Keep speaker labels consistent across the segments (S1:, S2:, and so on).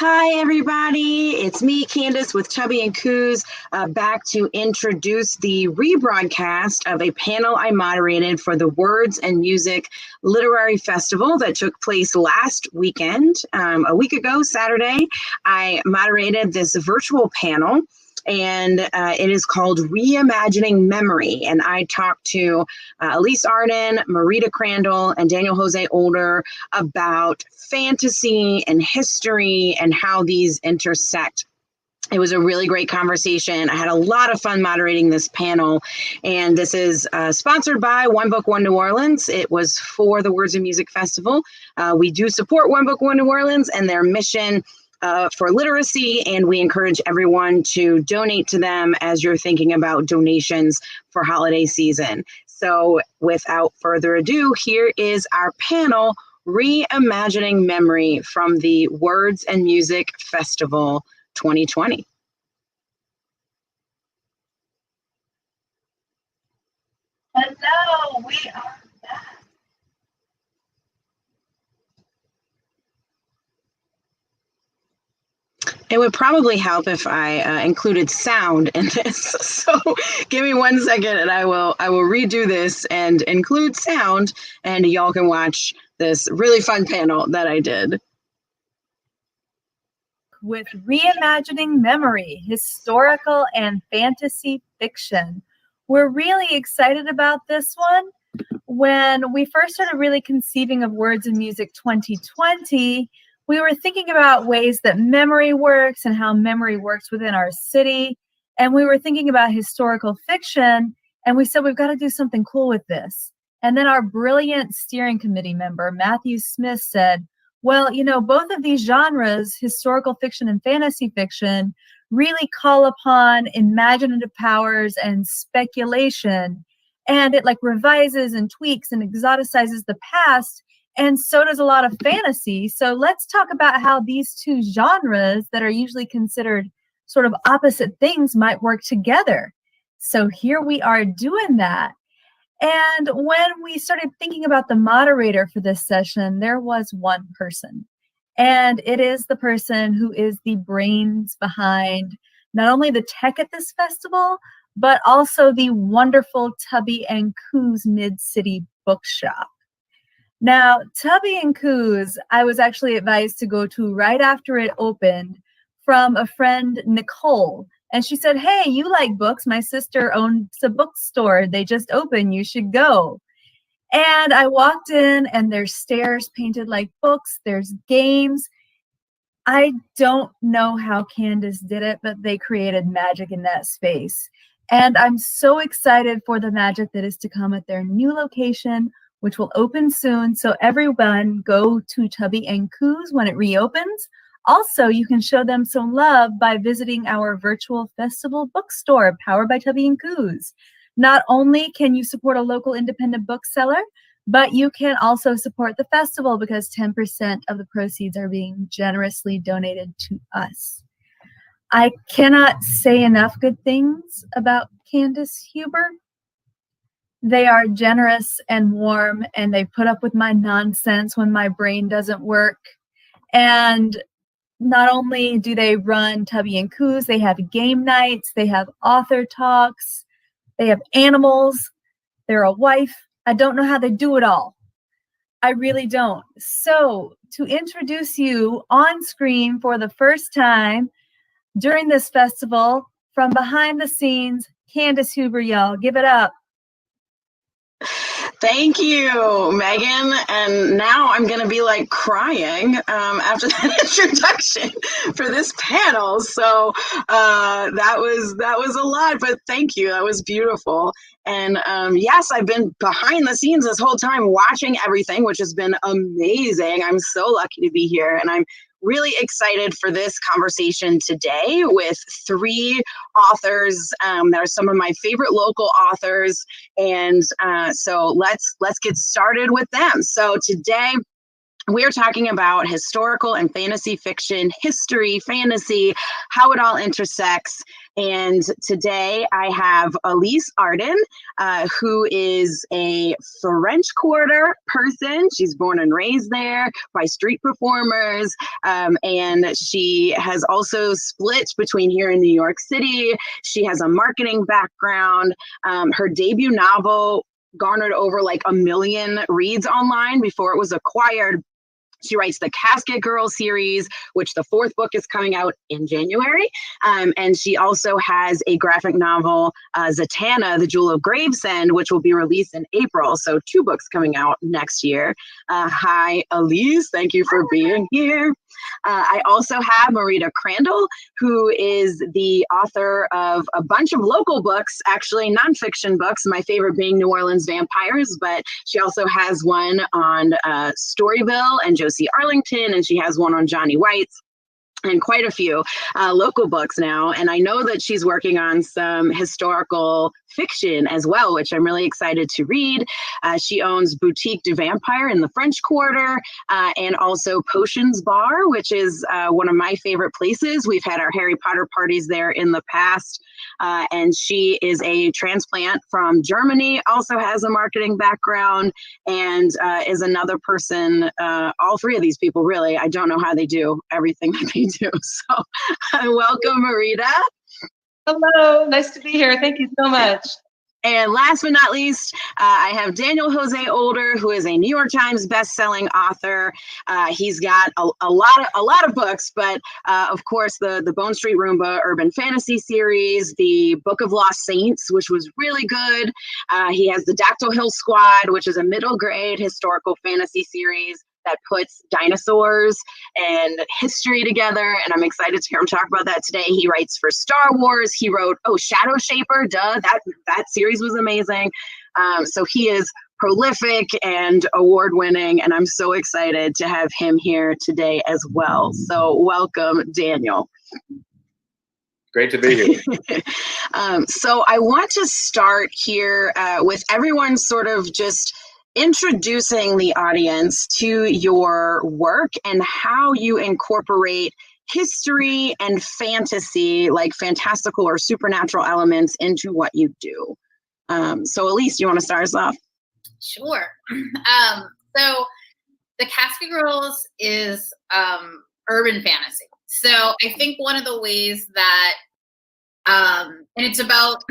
S1: Hi, everybody. It's me, Candace, with Chubby and Coos, back to introduce the rebroadcast of a panel I moderated for the Words and Music Literary Festival that took place last weekend. A week ago, Saturday, I moderated this virtual panel, and it is called Reimagining Memory. And I talked to Elise Arden, Marita Crandall, and Daniel Jose Older about fantasy and history and how these intersect. It was a really great conversation. I had a lot of fun moderating this panel, and this is sponsored by One Book, One New Orleans. It was for the Words and Music Festival. We do support One Book, One New Orleans and their mission for literacy, and we encourage everyone to donate to them as you're thinking about donations for holiday season. So without further ado, here is our panel, Reimagining Memory from the Words and Music Festival 2020.
S2: Hello, we are back.
S1: It would probably help if I included sound in this. So give me 1 second and I will redo this and include sound, and y'all can watch this really fun panel that I did.
S2: With Reimagining Memory, historical and fantasy fiction. We're really excited about this one. When we first started really conceiving of Words and Music 2020, we were thinking about ways that memory works and how memory works within our city. And we were thinking about historical fiction, and we said, we've got to do something cool with this. And then our brilliant steering committee member, Matthew Smith, said, well, you know, both of these genres, historical fiction and fantasy fiction, really call upon imaginative powers and speculation. And it like revises and tweaks and exoticizes the past. And so does a lot of fantasy. So let's talk about how these two genres that are usually considered sort of opposite things might work together. So here we are doing that. And when we started thinking about the moderator for this session, there was one person. And it is the person who is the brains behind not only the tech at this festival, but also the wonderful Tubby and Coos Mid-City Bookshop. Now, Tubby and Coos, I was actually advised to go to right after it opened from a friend, Nicole. And she said, hey, you like books. My sister owns a bookstore. They just opened. You should go. And I walked in, and there's stairs painted like books. There's games. I don't know how Candace did it, but they created magic in that space. And I'm so excited for the magic that is to come at their new location, which will open soon. So everyone go to Tubby and Coos when it reopens. Also, you can show them some love by visiting our virtual festival bookstore powered by Tubby and Coos. Not only can you support a local independent bookseller, but you can also support the festival because 10% of the proceeds are being generously donated to us. I cannot say enough good things about Candace Huber. They are generous and warm, and they put up with my nonsense when my brain doesn't work. And not only do they run Tubby and Coos, they have game nights, they have author talks, they have animals, they're a wife. I don't know how they do it all. I really don't. So to introduce you on screen for the first time during this festival, from behind the scenes, Candace Huber, y'all, give it up.
S1: Thank you, Megan. And now I'm going to be like crying after that introduction for this panel. So that was a lot, but thank you. That was beautiful. And yes, I've been behind the scenes this whole time watching everything, which has been amazing. I'm so lucky to be here, and I'm really excited for this conversation today with three authors that are some of my favorite local authors. And so let's get started with them. So today We're talking about historical and fantasy fiction, history, fantasy, how it all intersects. And today I have Elise Arden, who is a French Quarter person. She's born and raised there by street performers. And she has also split between here in New York City. She has a marketing background. Her debut novel garnered over like 1 million reads online before it was acquired. She writes the Casket Girl series, which the 4th book is coming out in January. And she also has a graphic novel, Zatanna, The Jewel of Gravesend, which will be released in April. So 2 books coming out next year. Hi, Elise. Thank you for being here. I also have Marita Crandall, who is the author of a bunch of local books, actually nonfiction books, my favorite being New Orleans Vampires, but she also has one on Storyville and Josie, Arlington, and she has one on Johnny White's, and quite a few local books now. And I know that she's working on some historical fiction as well, which I'm really excited to read. She owns Boutique du Vampire in the French Quarter, and also Potions Bar, which is one of my favorite places. We've had our Harry Potter parties there in the past. And she is a transplant from Germany, also has a marketing background, and is another person, all 3 of these people, really, I don't know how they do everything that they do. So welcome, Marita.
S3: Hello, nice to be here. Thank you so much.
S1: And last but not least, I have Daniel Jose Older, who is a New York Times bestselling author. He's got a lot of books, but of course the Bone Street Roomba urban fantasy series, the Book of Lost Saints, which was really good. He has the Dactyl Hill Squad, which is a middle grade historical fantasy series that puts dinosaurs and history together, and I'm excited to hear him talk about that today. He writes for Star Wars. He wrote Shadow Shaper, that series was amazing. So he is prolific and award-winning, and I'm so excited to have him here today as well. So welcome, Daniel.
S4: Great to be here.
S1: So I want to start here with everyone sort of just introducing the audience to your work and how you incorporate history and fantasy, like fantastical or supernatural elements, into what you do. So Elise, do you want to start us off?
S5: Sure. So the Casket Girls is urban fantasy. So I think one of the ways that, and it's about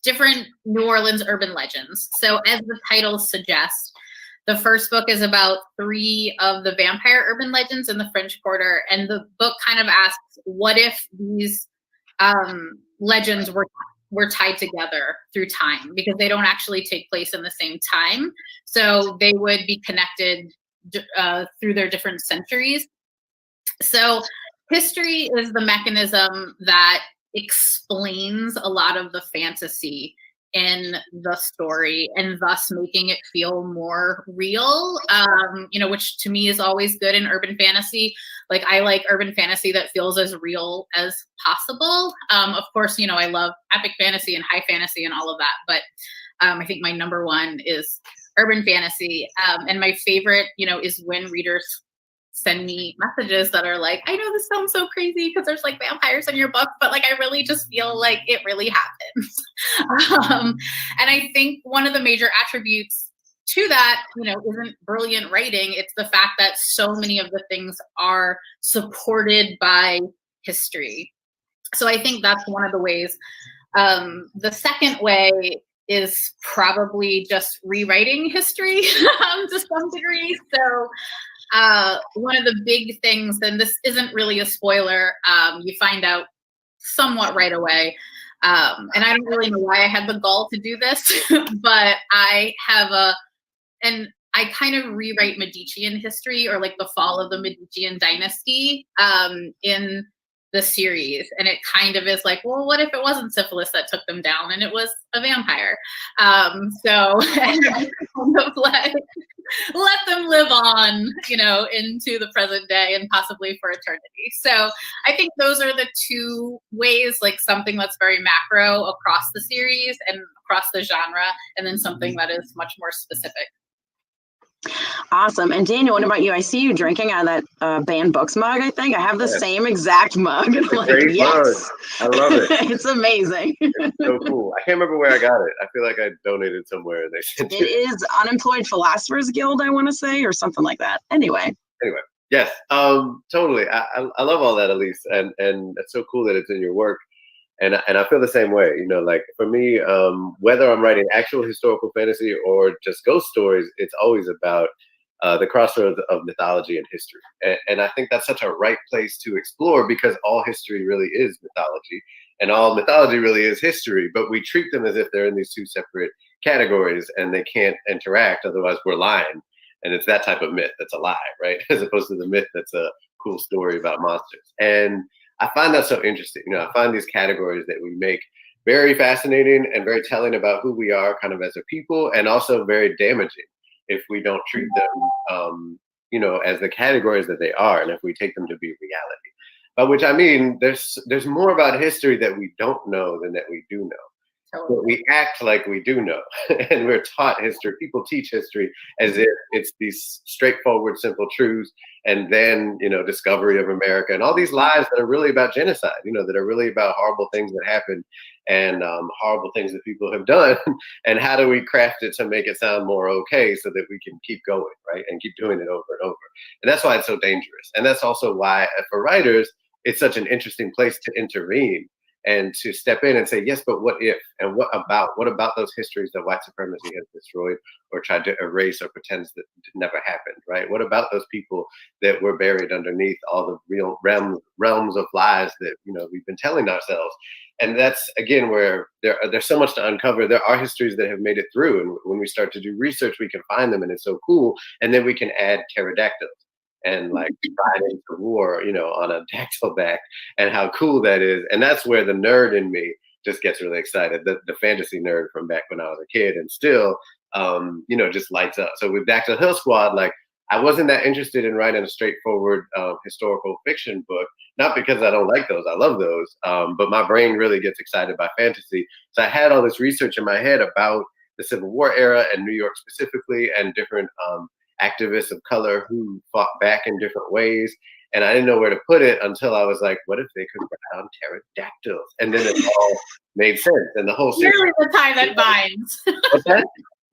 S5: different New Orleans urban legends. So as the title suggests, the first book is about 3 of the vampire urban legends in the French Quarter. And the book kind of asks, what if these legends were tied together through time? Because they don't actually take place in the same time. So they would be connected through their different centuries. So history is the mechanism that explains a lot of the fantasy in the story, and thus making it feel more real, which to me is always good in urban fantasy. Like, I like urban fantasy that feels as real as possible. Of course, I love epic fantasy and high fantasy and all of that, but I think my number one is urban fantasy. And my favorite, is when readers send me messages that are like, I know this sounds so crazy because there's like vampires in your book, but like I really just feel like it really happens. And I think one of the major attributes to that, isn't brilliant writing. It's the fact that so many of the things are supported by history. So I think that's one of the ways. The second way is probably just rewriting history to some degree. So one of the big things, and this isn't really a spoiler, you find out somewhat right away. And I don't really know why I had the gall to do this, but I have and I kind of rewrite Medician history, or like the fall of the Medician dynasty in the series. And it kind of is like, well, what if it wasn't syphilis that took them down and it was a vampire? So kind of like, let them live on, into the present day and possibly for eternity. So I think those are the 2 ways, like something that's very macro across the series and across the genre, and then something that is much more specific.
S1: Awesome. And Daniel, what about you? I see you drinking out of that banned books mug, I think. I have the same exact mug. And I'm like,
S4: Great mug.
S1: yes.
S4: I love it.
S1: It's amazing.
S4: It's so cool. I can't remember where I got it. I feel like I donated somewhere and they sent
S1: It is Unemployed Philosophers Guild, I want to say, or something like that. Anyway,
S4: Yes, totally. I love all that, Elise, and it's so cool that it's in your work. And I feel the same way. You know, like for me, whether I'm writing actual historical fantasy or just ghost stories, it's always about the crossroads of mythology and history. And I think that's such a right place to explore because all history really is mythology and all mythology really is history, but we treat them as if they're in these two separate categories and they can't interact. Otherwise we're lying. And it's that type of myth that's a lie, right? As opposed to the myth that's a cool story about monsters. And I find that so interesting. You know, I find these categories that we make very fascinating and very telling about who we are kind of as a people, and also very damaging if we don't treat them, you know, as the categories that they are, and if we take them to be reality. By which I mean, there's more about history that we don't know than that we do know. But we act like we do know, and we're taught history. People teach history as if it's these straightforward, simple truths, and then, you know, discovery of America and all these lies that are really about genocide, you know, that are really about horrible things that happened and horrible things that people have done. And how do we craft it to make it sound more okay so that we can keep going, right? And keep doing it over and over. And that's why it's so dangerous. And that's also why, for writers, it's such an interesting place to intervene and to step in and say, yes, but what if? And what about those histories that white supremacy has destroyed or tried to erase or pretends that never happened, right? What about those people that were buried underneath all the real realms of lies that, you know, we've been telling ourselves? And that's, again, where there's so much to uncover. There are histories that have made it through. And when we start to do research, we can find them, and it's so cool. And then we can add pterodactyls and like ride into war, you know, on a dactyl back, and how cool that is. And that's where the nerd in me just gets really excited. The fantasy nerd from back when I was a kid, and still, you know, just lights up. So with Dactyl Hill Squad, like, I wasn't that interested in writing a straightforward historical fiction book, not because I don't like those, I love those, but my brain really gets excited by fantasy. So I had all this research in my head about the Civil War era and New York specifically, and different activists of color who fought back in different ways. And I didn't know where to put it until I was like, what if they could write on pterodactyls? And then it all made sense. And the whole
S5: Clearly the tie that binds.
S4: What's that?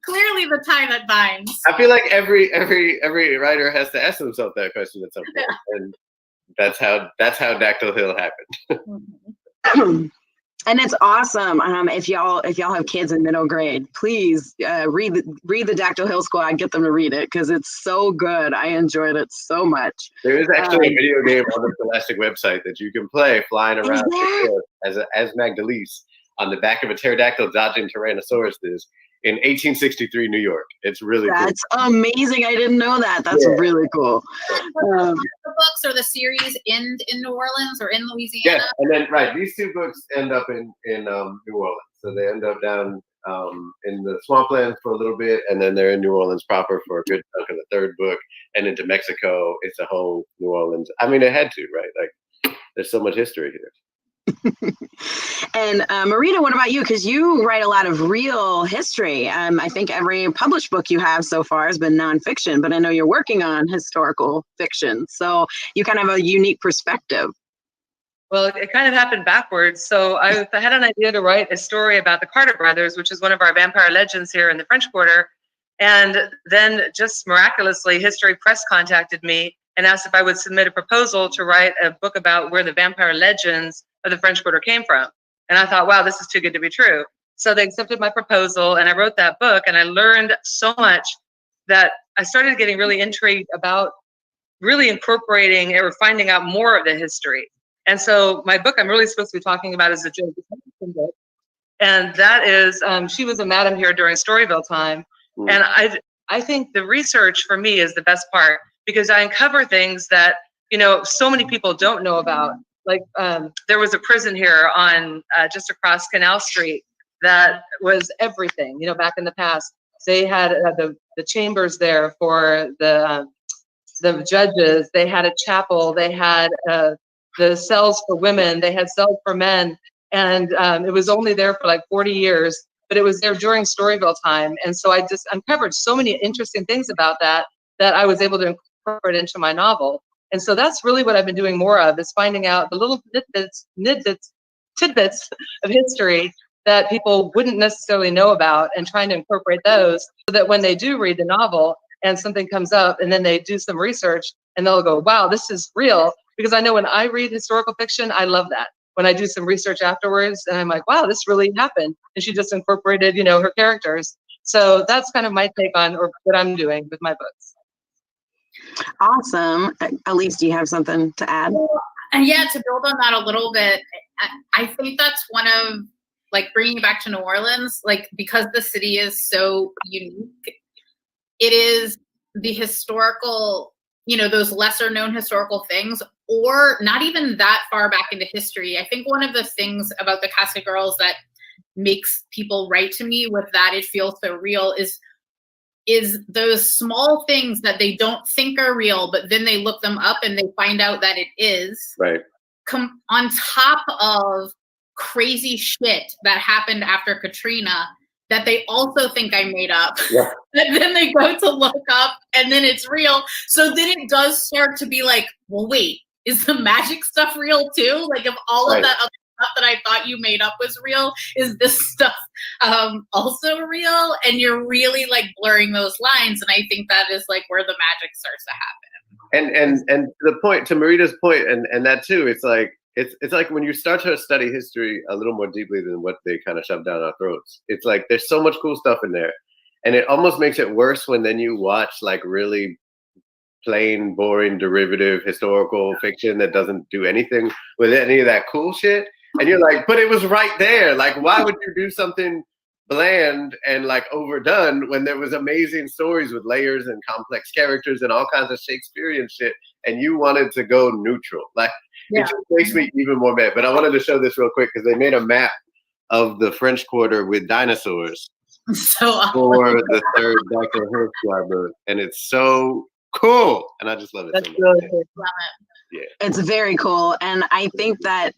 S5: Clearly the tie that binds.
S4: I feel like every writer has to ask themselves that question at some point. And that's how Dactyl Hill happened.
S1: And it's awesome. If y'all have kids in middle grade, please read the Dactyl Hill Squad. Get them to read it because it's so good. I enjoyed it so much.
S4: There is actually a video game on the Scholastic website that you can play flying around as Magdalise on the back of a pterodactyl dodging Tyrannosauruses in 1863 New York. It's really cool. That's
S1: amazing. I didn't know that. That's really cool.
S5: The books or the series end in New Orleans or in Louisiana?
S4: Yeah, and then these two books end up in New Orleans. So they end up down in the swamplands for a little bit, and then they're in New Orleans proper for a good chunk of the third book, and into Mexico. It's a whole New Orleans. I mean, it had to, right? Like, there's so much history here.
S1: And Marita, what about you? Because you write a lot of real history. I think every published book you have so far has been nonfiction, but I know you're working on historical fiction. So you kind of have a unique perspective.
S3: Well, it kind of happened backwards. So I had an idea to write a story about the Carter brothers, which is one of our vampire legends here in the French Quarter. And then just miraculously, History Press contacted me and asked if I would submit a proposal to write a book about where the vampire legends of the French Quarter came from. And I thought, wow, this is too good to be true. So they accepted my proposal, and I wrote that book, and I learned so much that I started getting really intrigued about really incorporating or finding out more of the history. And so my book I'm really supposed to be talking about is the Josie book. And that is, she was a madam here during Storyville time. And I think the research for me is the best part, because I uncover things that, you know, so many people don't know about. Like there was a prison here on just across Canal Street that was everything, you know, back in the past. They had the chambers there for the judges. They had a chapel. They had the cells for women. They had cells for men. And it was only there for like 40 years. but it was there during Storyville time. And so I just uncovered so many interesting things about that I was able to incorporate into my novel. And so that's really what I've been doing more of, is finding out the little tidbits of history that people wouldn't necessarily know about, and trying to incorporate those so that when they do read the novel and something comes up and then they do some research and they'll go, wow, this is real. Because I know when I read historical fiction, I love that. When I do some research afterwards and I'm like, wow, this really happened. And she just incorporated, her characters. So that's kind of my take on, or what I'm doing with my books.
S1: Awesome. Elise, do you have something to add?
S5: Yeah, to build on that a little bit, I think that's one of, like, bringing it back to New Orleans, like, because the city is so unique, it is the historical, those lesser known historical things, or not even that far back into history. I think one of the things about the Casket Girls that makes people write to me with that it feels so real is those small things that they don't think are real, but then they look them up and they find out that it is.
S4: Right.
S5: On top of crazy shit that happened after Katrina that they also think I made up.
S4: Yeah.
S5: And then they go to look up and then it's real. So then it does start to be like, well, wait, is the magic stuff real too? Like, if all of that other stuff that I thought you made up was real, is this stuff also real? And you're really like blurring those lines. And I think that is like where the magic starts to happen.
S4: And the point, to Marita's point, and that too, it's like when you start to study history a little more deeply than what they kind of shove down our throats. It's like there's so much cool stuff in there, and it almost makes it worse when then you watch like really plain, boring, derivative historical fiction that doesn't do anything with any of that cool shit. And you're like, but it was right there. Like, why would you do something bland and like overdone when there was amazing stories with layers and complex characters and all kinds of Shakespearean shit, and you wanted to go neutral? Like, it just makes me even more mad. But I wanted to show this real quick because they made a map of the French Quarter with dinosaurs for the third Dr. Hirschyar book, and it's so cool. And I just love it.
S3: That's
S4: so much.
S3: really cool.
S4: Yeah,
S1: it's very cool, and I think that,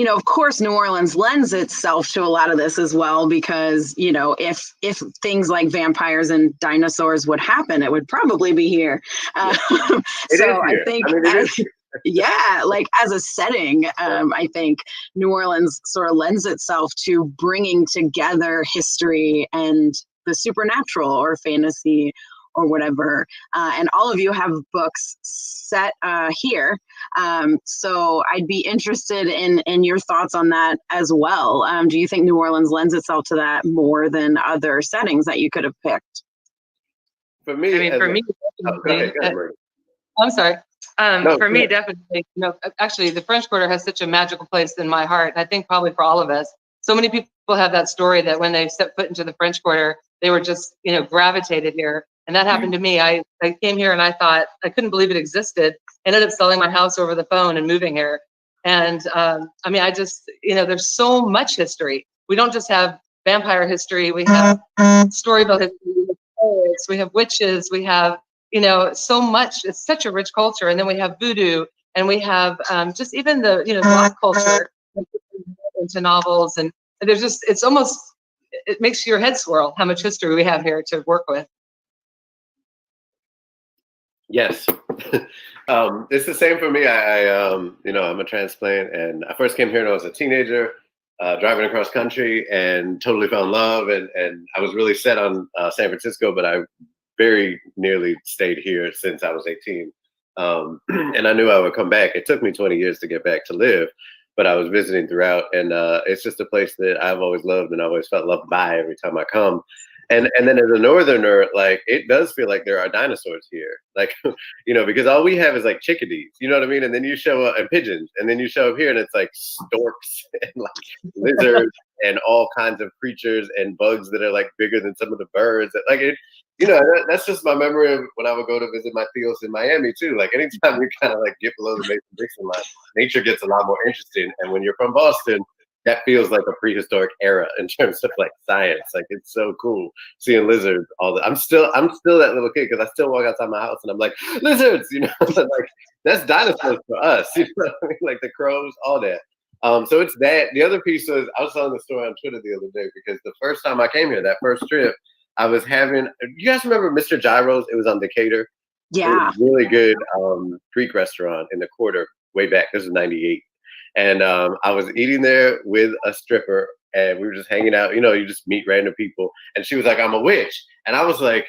S1: of course, New Orleans lends itself to a lot of this as well, because, if things like vampires and dinosaurs would happen, it would probably be here. So I think, like as a setting, I think New Orleans sort of lends itself to bringing together history and the supernatural or fantasy or whatever. And all of you have books set here. So I'd be interested in your thoughts on that as well. Do you think New Orleans lends itself to that more than other settings that you could have picked?
S4: For me,
S3: go ahead, I'm sorry. For me, definitely, actually, the French Quarter has such a magical place in my heart. I think probably for all of us. So many people have that story that when they set foot into the French Quarter, they were just, gravitated here. And that happened to me. I came here and I thought, I couldn't believe it existed. Ended up selling my house over the phone and moving here. And I just, there's so much history. We don't just have vampire history. We have Storyville history. We have poets. We have witches. We have, so much. It's such a rich culture. And then we have voodoo, and we have just even the, Black culture into novels. And there's just, it makes your head swirl how much history we have here to work with.
S4: Yes. It's the same for me. I'm a transplant, and I first came here when I was a teenager, driving across country, and totally fell in love. And I was really set on San Francisco, but I very nearly stayed here since I was 18. And I knew I would come back. It took me 20 years to get back to live, but I was visiting throughout, and it's just a place that I've always loved and I always felt loved by every time I come. And then as a northerner, like, it does feel like there are dinosaurs here, like, because all we have is like chickadees, you know what I mean? And then you show up, and pigeons, and then you show up here and it's like storks and like lizards and all kinds of creatures and bugs that are like bigger than some of the birds. Like, it, that's just my memory of when I would go to visit my tios in Miami too. Like, anytime you kind of like get below the Mason-Dixon line, nature gets a lot more interesting. And when you're from Boston, that feels like a prehistoric era in terms of like science. Like, it's so cool seeing lizards. I'm still that little kid, because I still walk outside my house and I'm like, lizards, like, that's dinosaurs for us, Like the crows, all that. So it's that. The other piece was, I was telling the story on Twitter the other day, because the first time I came here, that first trip, I was having, you guys remember Mr. Gyro's? It was on Decatur.
S1: Yeah.
S4: Really good Greek restaurant in the Quarter way back. This was 98. And I was eating there with a stripper, and we were just hanging out. You know, you just meet random people. And she was like, I'm a witch. And I was like,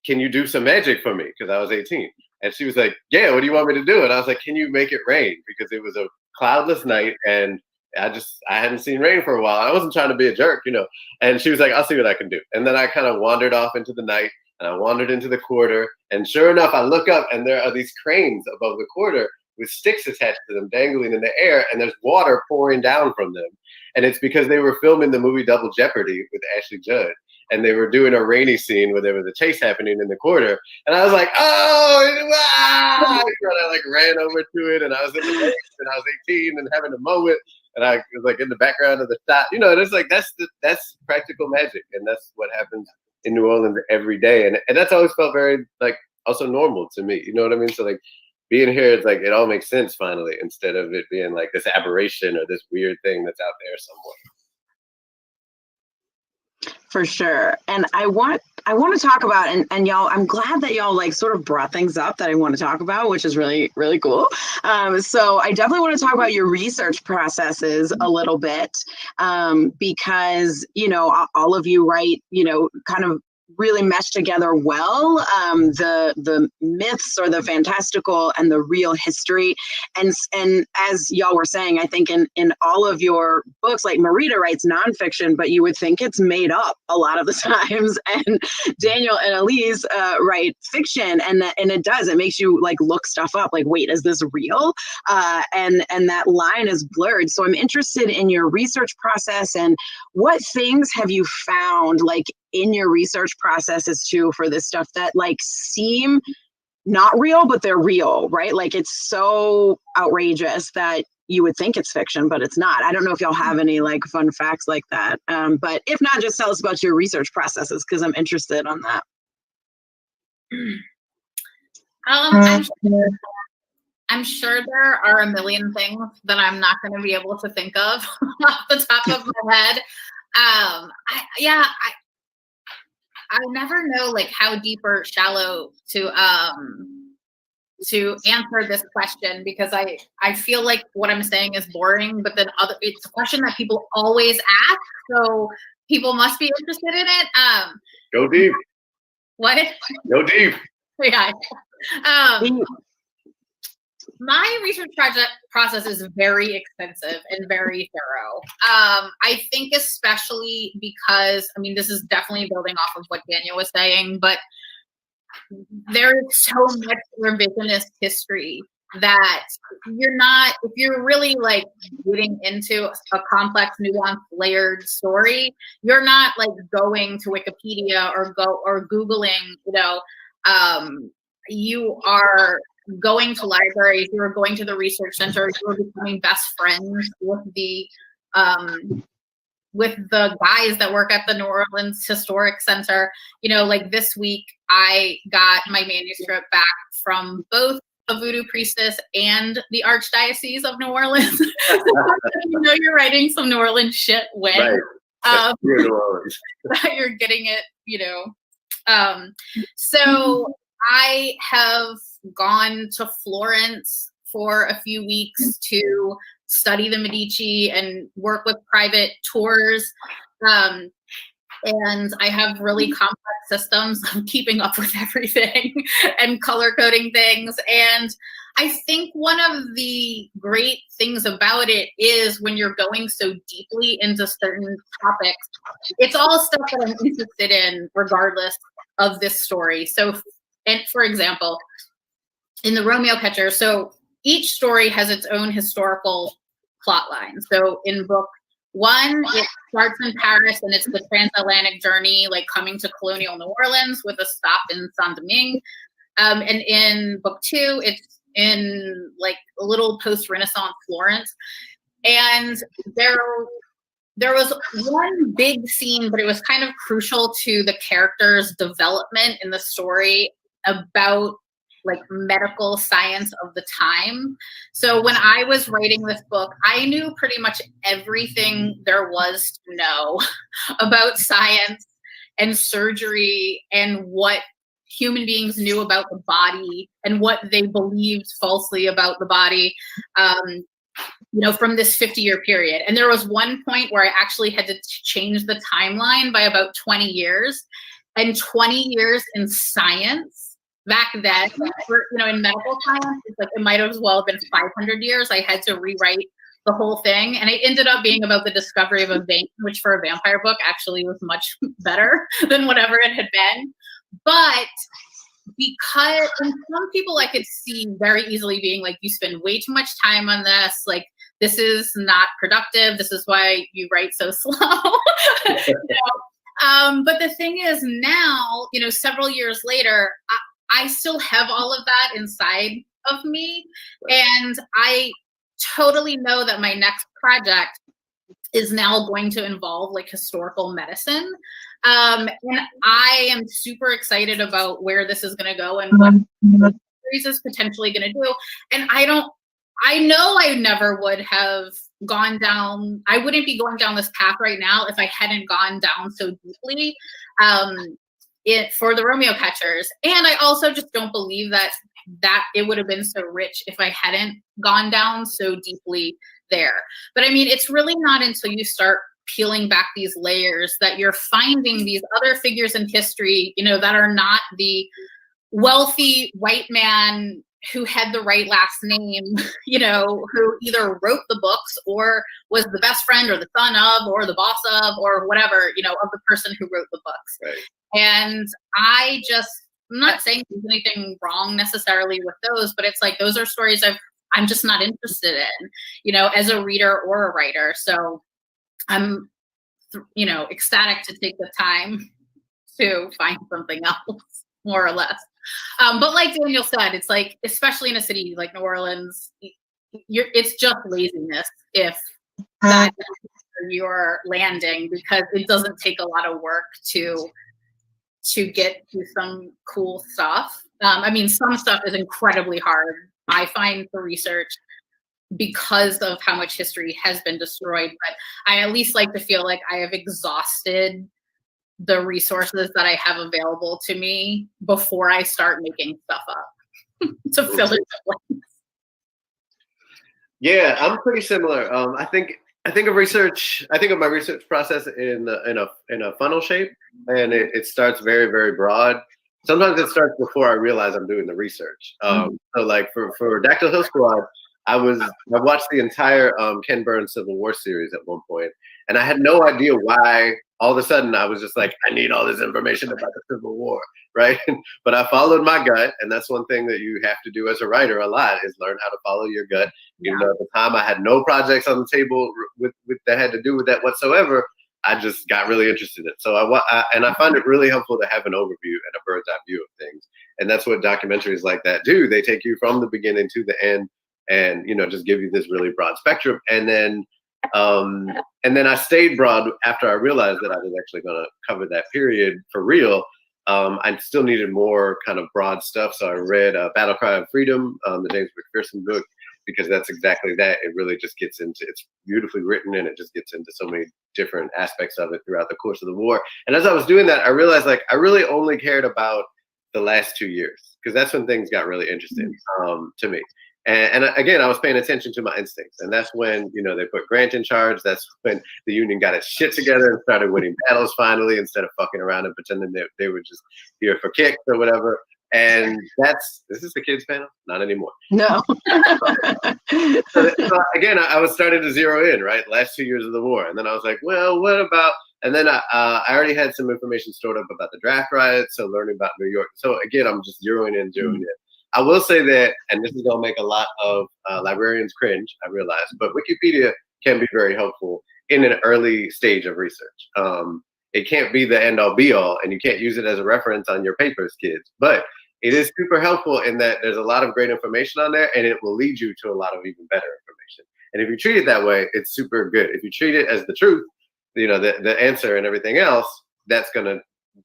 S4: can you do some magic for me? Because I was 18. And she was like, yeah, what do you want me to do? And I was like, can you make it rain? Because it was a cloudless night, and I hadn't seen rain for a while. I wasn't trying to be a jerk, you know. And she was like, I'll see what I can do. And then I kind of wandered off into the night, and I wandered into the Quarter. And sure enough, I look up, and there are these cranes above the Quarter with sticks attached to them, dangling in the air, and there's water pouring down from them. And it's because they were filming the movie Double Jeopardy with Ashley Judd. And they were doing a rainy scene where there was a chase happening in the Quarter. And I was like, oh, wow! And I like ran over to it, and I was in the race, and I was 18 and having a moment. And I was like in the background of the shot, you know, and it's like, that's practical magic. And that's what happens in New Orleans every day. And that's always felt very like also normal to me. You know what I mean? So like being here, it's like, it all makes sense finally, instead of it being like this aberration or this weird thing that's out there somewhere.
S1: For sure. And I want to talk about, and y'all, I'm glad that y'all like sort of brought things up that I want to talk about, which is really, really cool. So I definitely want to talk about your research processes a little bit, because, you know, all of you write, you know, kind of really mesh together well, the myths or the fantastical and the real history. And as y'all were saying, I think in all of your books, like Marita writes nonfiction, but you would think it's made up a lot of the times. And Daniel and Elise write fiction, and it does. It makes you like look stuff up. Like, wait, is this real? And that line is blurred. So I'm interested in your research process, and what things have you found, like in your research processes too, for this stuff that like seem not real, but they're real, right? Like it's so outrageous that you would think it's fiction, but it's not. I don't know if y'all have any like fun facts like that. But if not, just tell us about your research processes, because I'm interested on that.
S5: I'm sure there are a million things that I'm not going to be able to think of off the top of my head. I never know like how deep or shallow to answer this question, because I feel like what I'm saying is boring, but then it's a question that people always ask, so people must be interested in it.
S4: Go deep.
S5: What?
S4: Go deep.
S5: Yeah. My research process is very expensive and very thorough. I think especially because, I mean, this is definitely building off of what Daniel was saying, but there is so much revisionist history that if you're really like getting into a complex, nuanced, layered story, you're not like going to Wikipedia or Googling, you know, you are going to libraries, you are going to the research center, you are becoming best friends with the guys that work at the New Orleans Historic Center. You know, like this week, I got my manuscript back from both the voodoo priestess and the Archdiocese of New Orleans. You know, you're writing some New Orleans shit when you're getting it, you know. So I have gone to Florence for a few weeks to study the Medici and work with private tours. And I have really complex systems of keeping up with everything and color coding things. And I think one of the great things about it is when you're going so deeply into certain topics, it's all stuff that I'm interested in regardless of this story. So, and for example, in the Romeo Catcher, so each story has its own historical plot line. So in book 1, it starts in Paris and it's the transatlantic journey, like coming to colonial New Orleans with a stop in Saint-Domingue. And in book 2, it's in like a little post-Renaissance Florence. And there was one big scene, but it was kind of crucial to the character's development in the story about like medical science of the time. So when I was writing this book, I knew pretty much everything there was to know about science and surgery and what human beings knew about the body and what they believed falsely about the body, from this 50-year period. And there was one point where I actually had to change the timeline by about 20 years. And 20 years in science back then, in medical science, it's like it might as well have been 500 years. I had to rewrite the whole thing. And it ended up being about the discovery of a vein, which for a vampire book actually was much better than whatever it had been. But because and some people I could see very easily being like, you spend way too much time on this. Like, this is not productive. This is why you write so slow. But the thing is now, several years later, I still have all of that inside of me. And I totally know that my next project is now going to involve like historical medicine. And I am super excited about where this is going to go and what the series is potentially going to do. And I know I never would have gone down, I wouldn't be going down this path right now if I hadn't gone down so deeply for the Romeo Catchers. And I also just don't believe that it would have been so rich if I hadn't gone down so deeply there. But I mean, it's really not until you start peeling back these layers that you're finding these other figures in history, that are not the wealthy white man who had the right last name, who either wrote the books or was the best friend or the son of or the boss of or whatever, of the person who wrote the books.
S4: Right.
S5: And I'm not saying there's anything wrong necessarily with those, but it's like those are stories I'm just not interested in, as a reader or a writer. So I'm, ecstatic to take the time to find something else, more or less. But like Daniel said, it's like, especially in a city like New Orleans, it's just laziness if that's where you're landing, because it doesn't take a lot of work to get to some cool stuff. I mean, some stuff is incredibly hard, I find, for research because of how much history has been destroyed. But I at least like to feel like I have exhausted the resources that I have available to me before I start making stuff up to fill in the blanks.
S4: Yeah, I'm pretty similar. I think of research. I think of my research process in a funnel shape, and it starts very, very broad. Sometimes it starts before I realize I'm doing the research. So like for Dactyl Hill Squad, I watched the entire Ken Burns Civil War series at one point, and I had no idea why. All of a sudden, I was just like, I need all this information about the Civil War, right? But I followed my gut, and that's one thing that you have to do as a writer a lot, is learn how to follow your gut. Even though at the time I had no projects on the table with that had to do with that whatsoever, I just got really interested in it. So I find it really helpful to have an overview and a bird's eye view of things, and that's what documentaries like that do. They take you from the beginning to the end, and just give you this really broad spectrum, and then I stayed broad after I realized that I was actually going to cover that period for real. I still needed more kind of broad stuff. So I read Battle Cry of Freedom, the James McPherson book, because that's exactly that. It really just gets into, it's beautifully written, and it just gets into so many different aspects of it throughout the course of the war. And as I was doing that, I realized like I really only cared about the last 2 years, because that's when things got really interesting to me. And again, I was paying attention to my instincts, and that's when they put Grant in charge. That's when the Union got its shit together and started winning battles finally, instead of fucking around and pretending that they were just here for kicks or whatever. And this is the kids panel, not anymore.
S1: No.
S4: so again, I was starting to zero in, right, last 2 years of the war, and then I was like, well, what about? And then I already had some information stored up about the draft riots, so learning about New York. So again, I'm just zeroing in. I will say that, and this is going to make a lot of librarians cringe, I realize, but Wikipedia can be very helpful in an early stage of research. It can't be the end-all be-all, and you can't use it as a reference on your papers, kids. But it is super helpful in that there's a lot of great information on there, and it will lead you to a lot of even better information. And if you treat it that way, it's super good. If you treat it as the truth, the answer and everything else, that's going to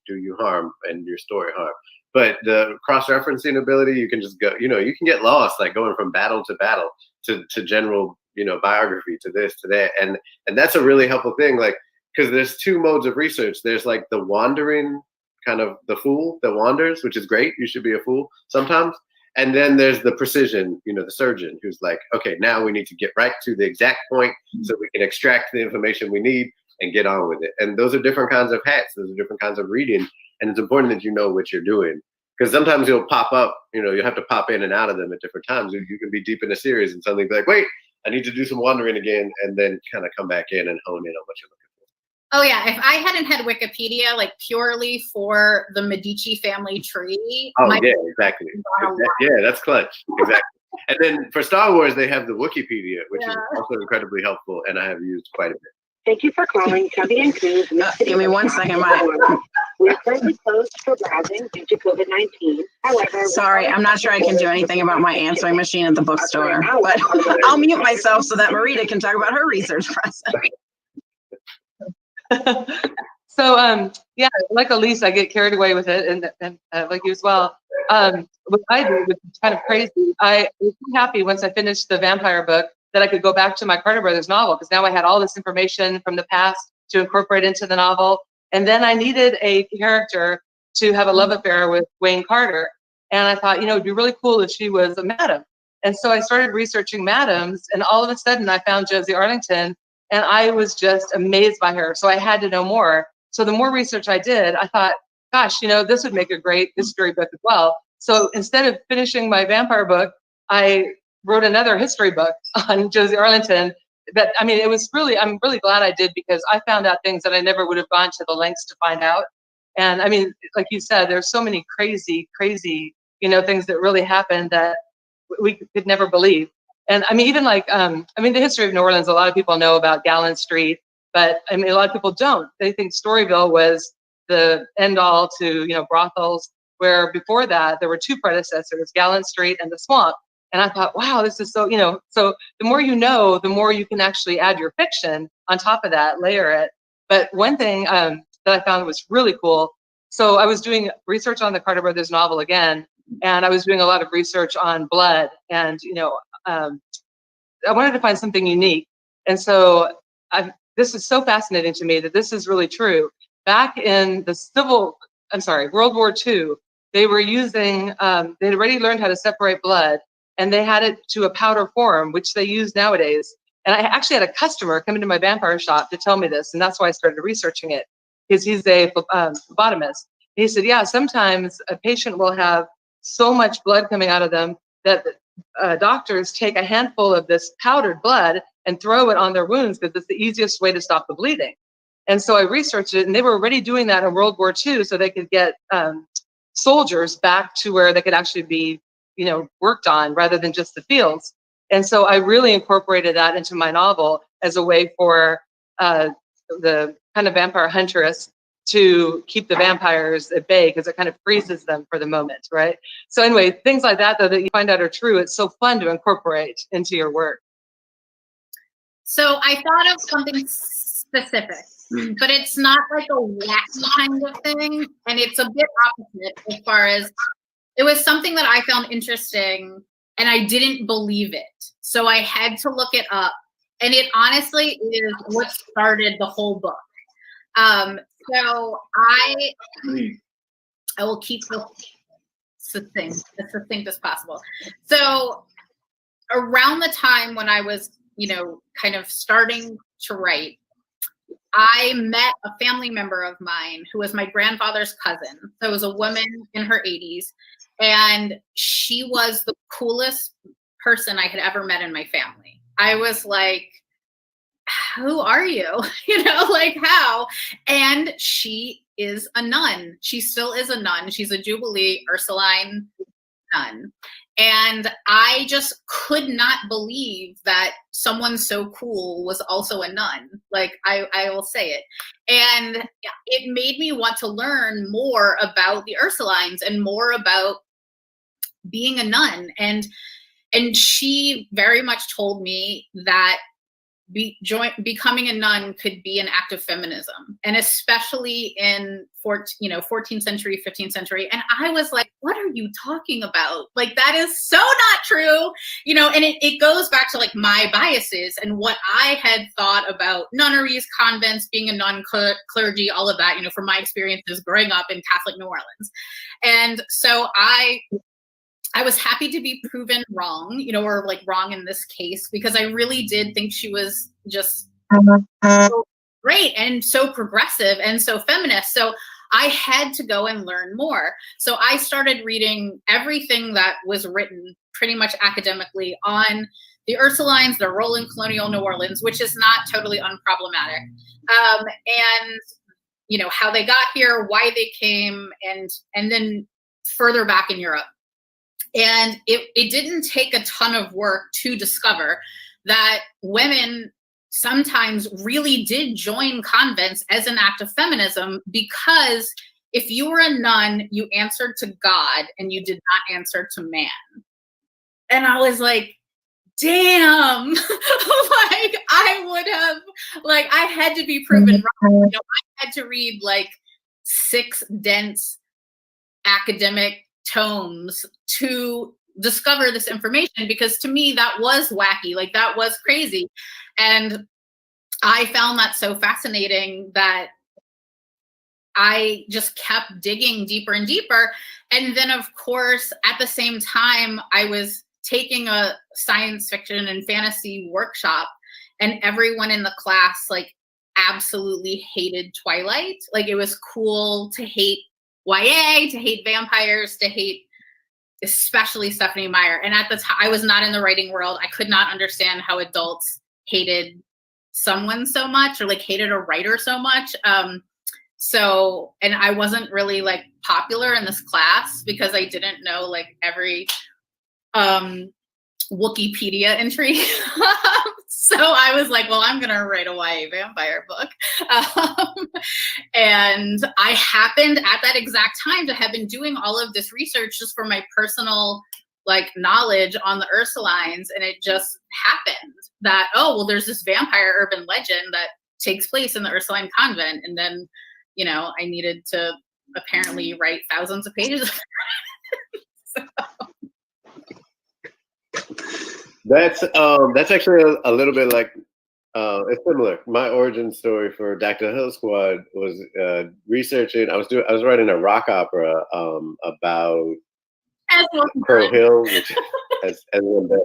S4: do you harm and your story harm. but the cross-referencing ability, you can just go, you can get lost, like going from battle to battle to general, biography to this, to that. And that's a really helpful thing, like, because there's two modes of research. There's like the wandering, kind of the fool that wanders, which is great. You should be a fool sometimes. And then there's the precision, the surgeon who's like, okay, now we need to get right to the exact point so we can extract the information we need and get on with it. And those are different kinds of hats. Those are different kinds of reading. And it's important that you know what you're doing. Because sometimes you'll pop up, you'll have to pop in and out of them at different times. You can be deep in a series and suddenly be like, wait, I need to do some wandering again, and then kind of come back in and hone in on what you're looking for.
S5: Oh yeah, if I hadn't had Wikipedia, like purely for the Medici family tree.
S4: Oh yeah, exactly. Yeah, that's clutch. Exactly. And then for Star Wars, they have the Wikipedia, which is also incredibly helpful, and I have used quite a bit.
S6: Thank you for calling Chubby and Coos.
S1: Give me 1 second,
S6: We are currently closed for browsing due to COVID-19. However,
S1: sorry, I'm not sure I can do anything about my answering machine at the bookstore, but I'll mute myself so that Marita can talk about her research process.
S3: So, yeah, like Elise, I get carried away with it, and like you as well. What I did, which is kind of crazy, I was happy once I finished the vampire book that I could go back to my Carter Brothers novel, because now I had all this information from the past to incorporate into the novel. And then I needed a character to have a love affair with Wayne Carter. And I thought, it'd be really cool if she was a madam. And so I started researching madams, and all of a sudden I found Josie Arlington, and I was just amazed by her. So I had to know more. So the more research I did, I thought, gosh, this would make a great history book as well. So instead of finishing my vampire book, I wrote another history book on Josie Arlington. But I mean, I'm really glad I did, because I found out things that I never would have gone to the lengths to find out. And I mean, like you said, there's so many crazy, things that really happened that we could never believe. And I mean, even like, the history of New Orleans, a lot of people know about Gallant Street, but I mean, a lot of people don't. They think Storyville was the end all to, brothels, where before that, there were two predecessors, Gallant Street and the Swamp. And I thought, wow, this is so, so the more you know, the more you can actually add your fiction on top of that, layer it. But one thing that I found was really cool. So I was doing research on the Carter Brothers novel again, and I was doing a lot of research on blood. And, I wanted to find something unique. And so this is so fascinating to me that this is really true. Back in the World War II, they were using, they'd already learned how to separate blood, and they had it to a powder form, which they use nowadays. And I actually had a customer come into my vampire shop to tell me this, and that's why I started researching it, because he's a phlebotomist. He said, yeah, sometimes a patient will have so much blood coming out of them that doctors take a handful of this powdered blood and throw it on their wounds, because it's the easiest way to stop the bleeding. And so I researched it, and they were already doing that in World War II, so they could get soldiers back to where they could actually be worked on, rather than just the fields. And so I really incorporated that into my novel as a way for the kind of vampire huntress to keep the vampires at bay, because it kind of freezes them for the moment, right? So anyway, things like that, though, that you find out are true, it's so fun to incorporate into your work.
S5: So I thought of something specific, but it's not like a wacky kind of thing, and it's a bit opposite as far as it was something that I found interesting, and I didn't believe it. So I had to look it up, and it honestly is what started the whole book. So I will keep this succinct as possible. So around the time when I was, kind of starting to write, I met a family member of mine who was my grandfather's cousin. So it was a woman in her 80s, and she was the coolest person I had ever met in my family. I was like, who are you? Like how? And she is a nun. She still is a nun. She's a Jubilee Ursuline nun. And I just could not believe that someone so cool was also a nun. Like, I will say it. And it made me want to learn more about the Ursulines and more about being a nun. And she very much told me that becoming a nun could be an act of feminism, and especially in 14th century, 15th century. And I was like, what are you talking about? Like, that is so not true, and it goes back to like my biases and what I had thought about nunneries, convents, being a nun, clergy, all of that, from my experiences growing up in Catholic New Orleans. And so I was happy to be proven wrong, or like wrong in this case, because I really did think she was just so great and so progressive and so feminist. So I had to go and learn more. So I started reading everything that was written pretty much academically on the Ursulines, their role in colonial New Orleans, which is not totally unproblematic. And, how they got here, why they came, and then further back in Europe. And it didn't take a ton of work to discover that women sometimes really did join convents as an act of feminism, because if you were a nun, you answered to God and you did not answer to man. And I was like, damn, like I would have, like, I had to be proven wrong. I had to read like 6 dense academic tomes to discover this information, because to me that was wacky, like that was crazy. And I found that so fascinating that I just kept digging deeper and deeper. And then of course, at the same time, I was taking a science fiction and fantasy workshop, and everyone in the class like absolutely hated Twilight. Like, it was cool to hate YA, to hate vampires, to hate especially Stephanie Meyer. And at the time, I was not in the writing world. I could not understand how adults hated someone so much, or like hated a writer so much. So, and I wasn't really like popular in this class because I didn't know like every Wikipedia entry. So I was like, well, I'm going to write a YA vampire book. And I happened at that exact time to have been doing all of this research just for my personal like knowledge on the Ursulines. And it just happened that, oh, well, there's this vampire urban legend that takes place in the Ursuline convent. And then, I needed to apparently write thousands of pages. So.
S4: That's actually a little bit like it's similar. My origin story for Dr. Hill Squad was researching. I was writing a rock opera about Crow Hill, which as one does.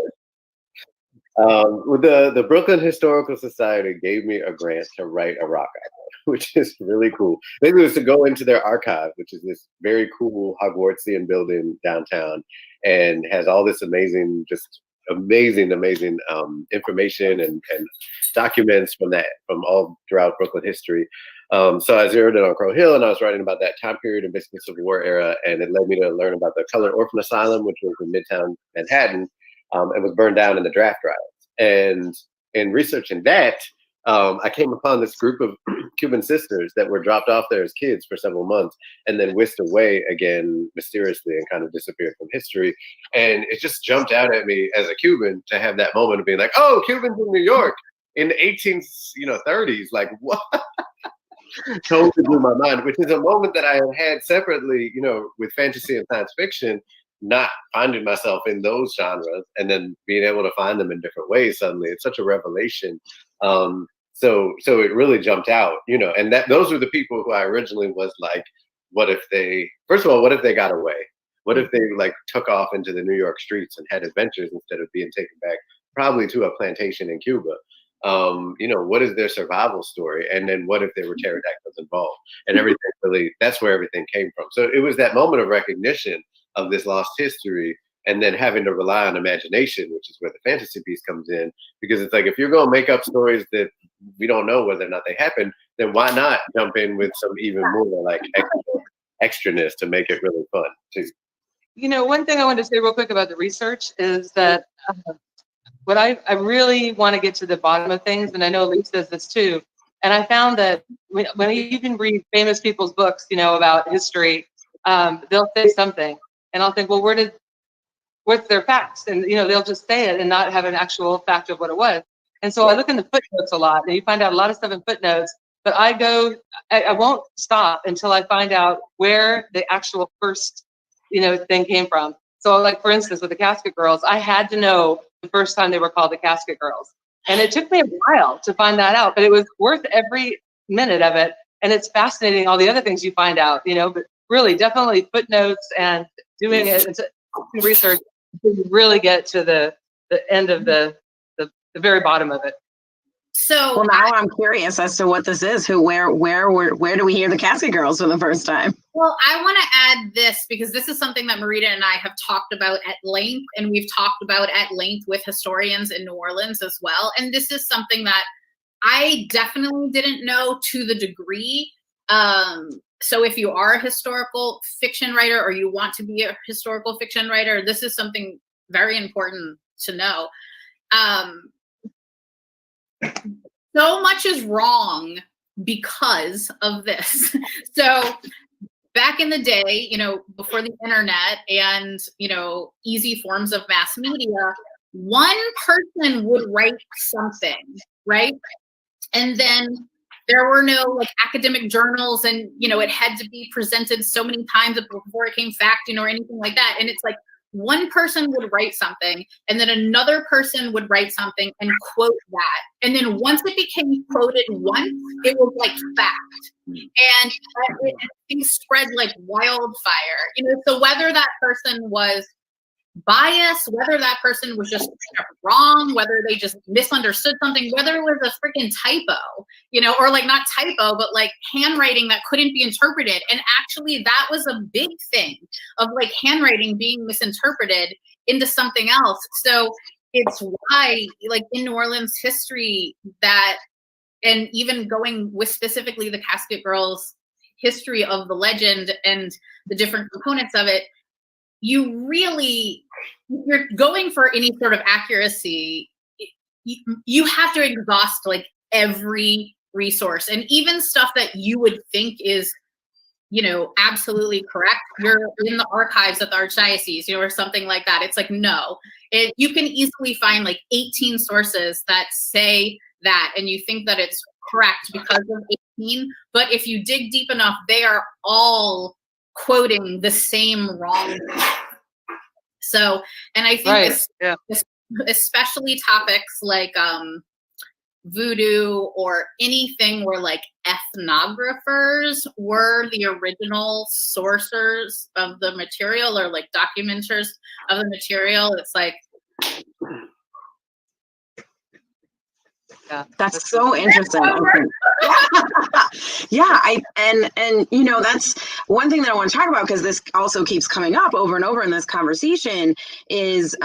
S4: With the Brooklyn Historical Society gave me a grant to write a rock opera, which is really cool. It was to go into their archive, which is this very cool Hogwartsian building downtown, and has all this amazing information and documents from all throughout Brooklyn history. So I zeroed in on Crow Hill, and I was writing about that time period and basically Civil War era, and it led me to learn about the Colored Orphan Asylum, which was in Midtown Manhattan, and was burned down in the draft riots. And in researching that, I came upon this group of Cuban sisters that were dropped off there as kids for several months and then whisked away again mysteriously and kind of disappeared from history. And it just jumped out at me as a Cuban to have that moment of being like, oh, Cubans in New York in the 1830s, like what? Totally blew my mind, which is a moment that I had separately, with fantasy and science fiction, not finding myself in those genres and then being able to find them in different ways suddenly. It's such a revelation. So it really jumped out, and those were the people who I originally was like, what if they got away? What if they like took off into the New York streets and had adventures instead of being taken back probably to a plantation in Cuba? What is their survival story? And then what if there were pterodactyls involved? And everything that's where everything came from. So it was that moment of recognition of this lost history, and then having to rely on imagination, which is where the fantasy piece comes in. Because it's like, if you're going to make up stories that we don't know whether or not they happen, then why not jump in with some even more like extraness to make it really fun too.
S3: One thing I wanted to say real quick about the research is that what I really want to get to the bottom of things, and I know Elise does this too, and I found that when you even read famous people's books, about history, they'll say something, and I'll think, well, what's their facts? And, they'll just say it and not have an actual fact of what it was. And so I look in the footnotes a lot, and you find out a lot of stuff in footnotes. But I won't stop until I find out where the actual first, thing came from. So, like, for instance, with the Casket Girls, I had to know the first time they were called the Casket Girls. And it took me a while to find that out, but it was worth every minute of it. And it's fascinating, all the other things you find out, but really definitely footnotes and doing it, it's research to really get to the end of the very bottom of it.
S5: So
S1: well, now I'm curious as to what this is. Where do we hear the Casket Girls for the first time?
S5: Well, I want to add this because this is something that Marita and I have talked about at length, and we've talked about at length with historians in New Orleans as well. And this is something that I definitely didn't know to the degree. So if you are a historical fiction writer or you want to be a historical fiction writer, this is something very important to know. So much is wrong because of this. So back in the day, before the internet and, easy forms of mass media, one person would write something, right? And then there were no academic journals, and, it had to be presented so many times before it came fact, or anything like that. And it's like, one person would write something, and then another person would write something and quote that. And then once it became quoted once, it was like fact. And things spread like wildfire. So whether that person was biased, whether that person was just wrong, whether they just misunderstood something, whether it was a freaking typo, or not typo, but handwriting that couldn't be interpreted. And actually that was a big thing of handwriting being misinterpreted into something else. So it's why in New Orleans history that, and even going with specifically the Casket Girls history of the legend and the different components of it, you're going for any sort of accuracy, you have to exhaust every resource, and even stuff that you would think is, absolutely correct. You're in the archives at the Archdiocese, or something like that. It's no, you can easily find 18 sources that say that, and you think that it's correct because of 18, but if you dig deep enough, they are all quoting the same wrong. So, and I think especially topics like voodoo or anything where ethnographers were the original sourcers of the material, or documenters of the material, it's
S1: that's so interesting. Yeah, that's one thing that I want to talk about, because this also keeps coming up over and over in this conversation, is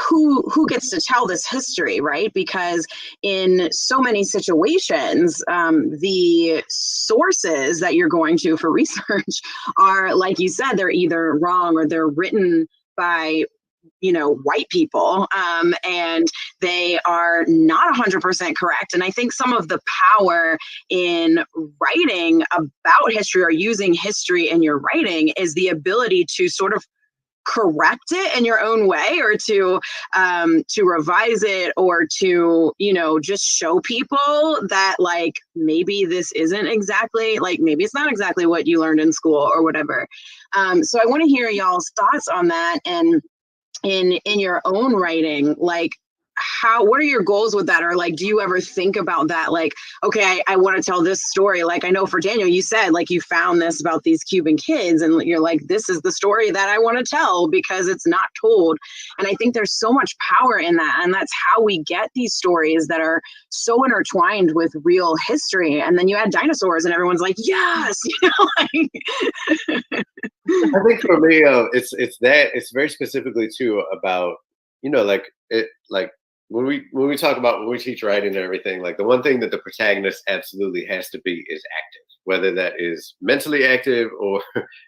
S1: who gets to tell this history, right? Because in so many situations, the sources that you're going to for research are, like you said, they're either wrong or they're written by white people, and they are not 100% correct. And I think some of the power in writing about history or using history in your writing is the ability to sort of correct it in your own way, or to revise it, or to just show people that maybe this isn't exactly maybe it's not exactly what you learned in school or whatever. So I want to hear y'all's thoughts on that, and in your own writing, what are your goals with that? Or do you ever think about that? Okay, I want to tell this story. I know for Daniel, you said you found this about these Cuban kids, and you're this is the story that I want to tell because it's not told. And I think there's so much power in that. And that's how we get these stories that are so intertwined with real history. And then you add dinosaurs and everyone's yes,
S4: I think for me, it's very specifically too about, when we talk about, when we teach writing and everything, the one thing that the protagonist absolutely has to be is active, whether that is mentally active or,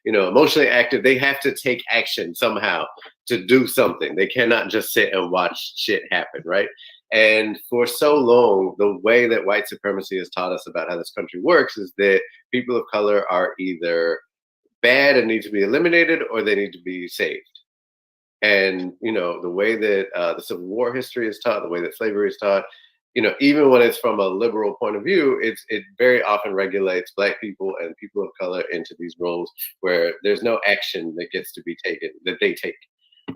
S4: emotionally active. They have to take action somehow to do something. They cannot just sit and watch shit happen, right? And for so long, the way that white supremacy has taught us about how this country works is that people of color are either bad and need to be eliminated, or they need to be saved. And the way that the Civil War history is taught, the way that slavery is taught, even when it's from a liberal point of view, it very often regulates Black people and people of color into these roles where there's no action that gets to be taken that they take.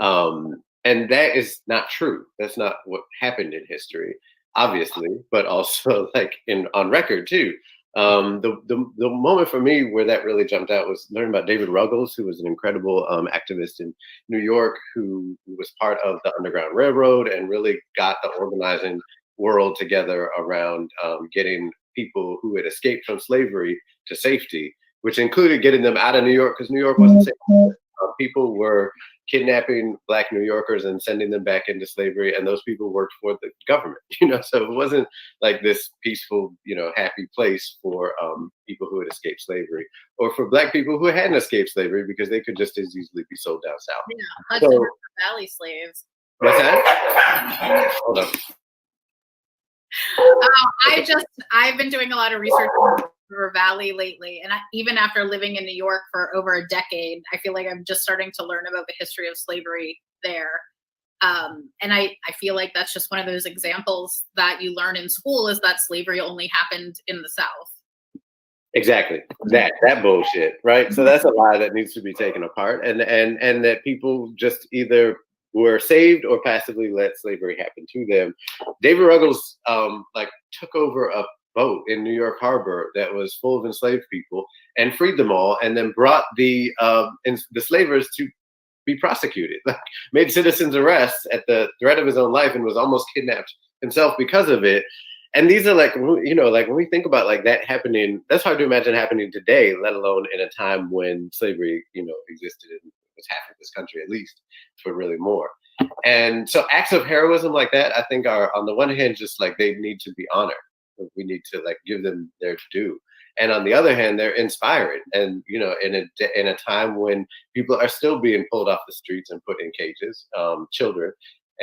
S4: And that is not true. That's not what happened in history, obviously, but also like on record too. The moment for me where that really jumped out was learning about David Ruggles, who was an incredible activist in New York, who was part of the Underground Railroad and really got the organizing world together around getting people who had escaped from slavery to safety, which included getting them out of New York because New York wasn't safe. People were kidnapping Black New Yorkers and sending them back into slavery, and those people worked for the government. So it wasn't like this peaceful, happy place for people who had escaped slavery, or for Black people who hadn't escaped slavery because they could just as easily be sold down south.
S5: Yeah, Hudson River Valley slaves.
S4: What's that? Hold on.
S5: I've been doing a lot of research on River Valley lately, and even after living in New York for over a decade, I feel like I'm just starting to learn about the history of slavery there. And I feel like that's just one of those examples that you learn in school, is that slavery only happened in the South.
S4: Exactly. That bullshit, right? So that's a lie that needs to be taken apart, and that people just either were saved or passively let slavery happen to them. David Ruggles took over a boat in New York Harbor that was full of enslaved people and freed them all, and then brought the slavers to be prosecuted. Made citizens arrests at the threat of his own life, and was almost kidnapped himself because of it. And these are when we think about that happening, that's hard to imagine happening today, let alone in a time when slavery, existed in was half of this country, at least, for really more. And so acts of heroism like that, I think, are on the one hand just they need to be honored. We need to give them their due. And on the other hand, they're inspiring. And in a time when people are still being pulled off the streets and put in cages, children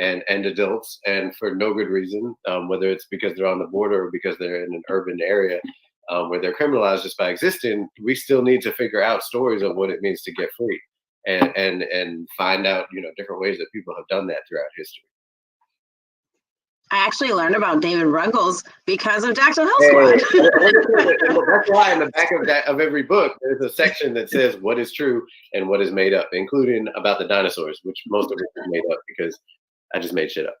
S4: and adults, and for no good reason, whether it's because they're on the border or because they're in an urban area where they're criminalized just by existing, we still need to figure out stories of what it means to get free. And find out, different ways that people have done that throughout history.
S1: I actually learned about David Ruggles because of Dactyl Hill Squad.
S4: That's why in the back of every book, there's a section that says what is true and what is made up, including about the dinosaurs, which most of it is made up because I just made shit up.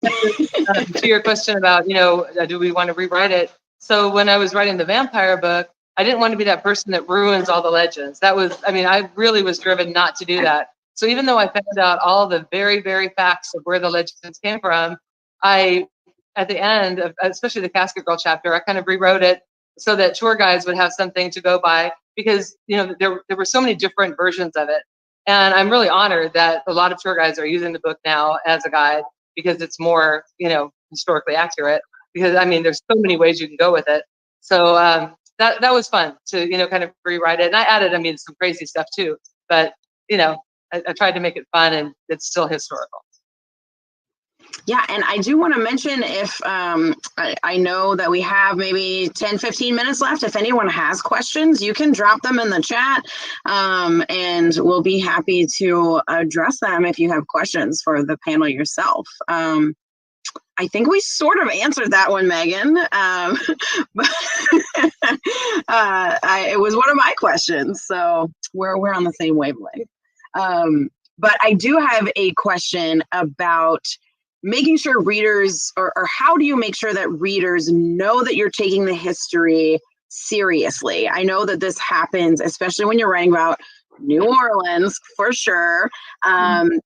S3: To your question about, do we want to rewrite it? So when I was writing the vampire book, I didn't want to be that person that ruins all the legends. I really was driven not to do that. So even though I found out all the very, very facts of where the legends came from, at the end of, especially the Casket Girl chapter, I kind of rewrote it so that tour guides would have something to go by, because, there were so many different versions of it. And I'm really honored that a lot of tour guides are using the book now as a guide, because it's more, historically accurate, because there's so many ways you can go with it. So, that was fun to, kind of rewrite it. And I added, some crazy stuff too, but, I tried to make it fun, and it's still historical.
S1: Yeah, and I do want to mention, if I know that we have maybe 10, 15 minutes left. If anyone has questions, you can drop them in the chat, and we'll be happy to address them if you have questions for the panel yourself. I think we sort of answered that one, Megan. But it was one of my questions, so we're on the same wavelength. But I do have a question about making sure readers, or how do you make sure that readers know that you're taking the history seriously? I know that this happens, especially when you're writing about New Orleans, for sure.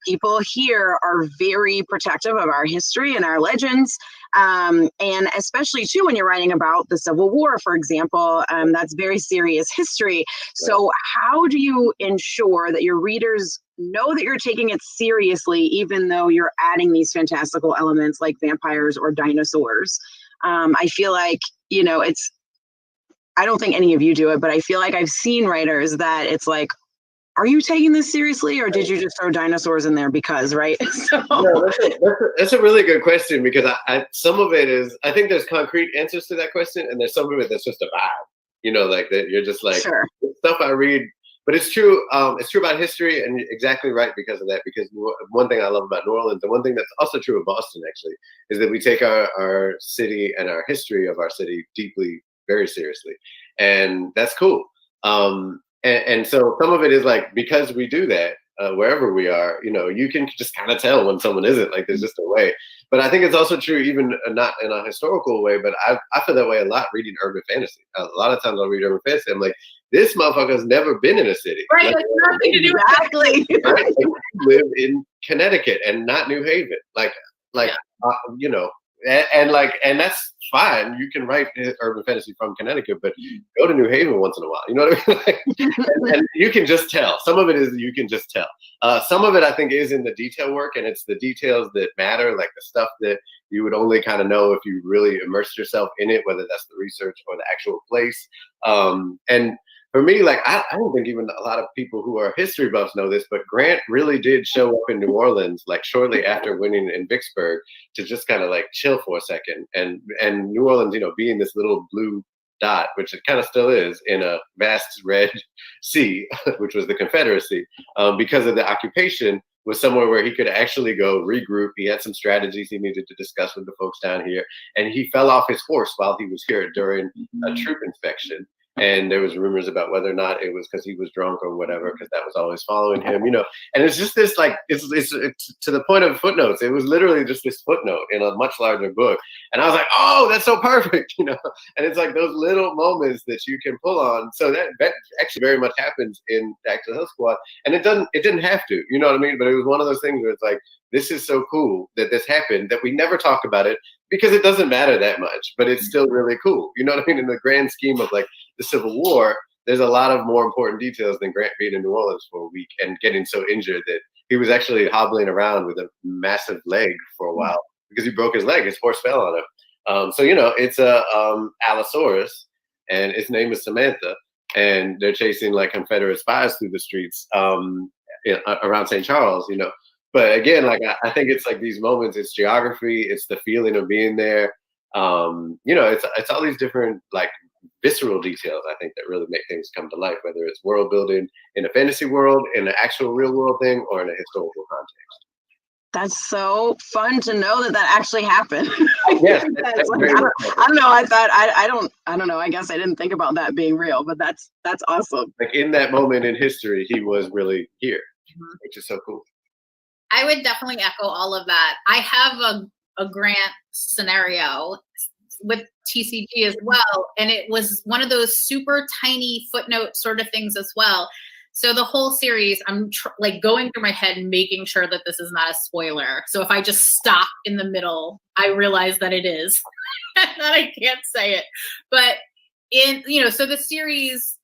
S1: People here are very protective of our history and our legends. And especially too, when you're writing about the Civil War, for example, that's very serious history. So how do you ensure that your readers know that you're taking it seriously, even though you're adding these fantastical elements like vampires or dinosaurs? I feel like, I don't think any of you do it, but I feel like I've seen writers that it's like, are you taking this seriously, or did you just throw dinosaurs in there because, right? So.
S4: No, that's a really good question, because I some of it is, I think there's concrete answers to that question, and there's some of it that's just a vibe, that you're just like,
S1: sure.
S4: Stuff I read But it's true. It's true about history, and you're exactly right because of that. Because one thing I love about New Orleans, and one thing that's also true of Boston, actually, is that we take our city and our history of our city deeply, very seriously, and that's cool. And so some of it is like, because we do that wherever we are, you can just kind of tell when someone isn't. Like, there's just a way. But I think it's also true, even not in a historical way, but I feel that way a lot reading urban fantasy. A lot of times I'll read urban fantasy, I'm like, this motherfucker's never been in a city.
S5: Right,
S4: like,
S5: nothing to do with
S1: Exactly.
S4: right? Like, live in Connecticut and not New Haven. And that's fine. You can write urban fantasy from Connecticut, but go to New Haven once in a while. You know what I mean? and you can just tell. Some of it is you can just tell. Some of it I think is in the detail work, and it's the details that matter, like the stuff that you would only kind of know if you really immersed yourself in it, whether that's the research or the actual place. And for me, like, I don't think even a lot of people who are history buffs know this, but Grant really did show up in New Orleans, like shortly after winning in Vicksburg, to just kind of like chill for a second. And New Orleans, being this little blue dot, which it kind of still is, in a vast red sea, which was the Confederacy, because of the occupation, was somewhere where he could actually go regroup. He had some strategies he needed to discuss with the folks down here. And he fell off his horse while he was here during a troop inspection. And there was rumors about whether or not it was because he was drunk or whatever, because that was always following him, And it's just this, like, it's to the point of footnotes. It was literally just this footnote in a much larger book. And I was like, oh, that's so perfect, And it's like those little moments that you can pull on. So that actually very much happens in Back to the Hill Squad. And it didn't have to, you know what I mean? But it was one of those things where it's like, this is so cool that this happened, that we never talk about it because it doesn't matter that much, but it's still really cool. You know what I mean? In the grand scheme of like the Civil War, there's a lot of more important details than Grant being in New Orleans for a week and getting so injured that he was actually hobbling around with a massive leg for a while because he broke his leg. His horse fell on him. It's a Allosaurus, and its name is Samantha, and they're chasing like Confederate spies through the streets around St. Charles, But again, like, I think it's like these moments, it's geography, it's the feeling of being there. It's all these different, like, visceral details, I think, that really make things come to life, whether it's world building in a fantasy world, in an actual real world thing, or in a historical context.
S1: That's so fun to know that actually happened.
S4: Yes,
S1: I don't know. I don't know. I guess I didn't think about that being real, but that's awesome.
S4: Like, in that moment in history, he was really here, which is so cool.
S5: I would definitely echo all of that. I have a Grant scenario with TCG as well, and it was one of those super tiny footnote sort of things as well. So the whole series, I'm going through my head, making sure that this is not a spoiler. So if I just stop in the middle, I realize that it is, that I can't say it. But so the series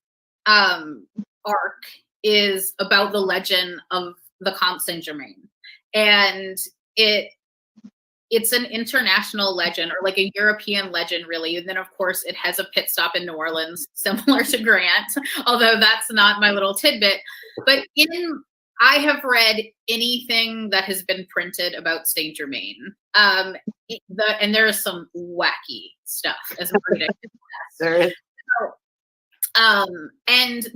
S5: arc is about the legend of the Comte Saint-Germain. And it's an international legend, or like a European legend, really. And then, of course, it has a pit stop in New Orleans, similar to Grant, although that's not my little tidbit. But I have read anything that has been printed about Saint-Germain. And there is some wacky stuff, as ridiculous.
S3: There is.
S5: And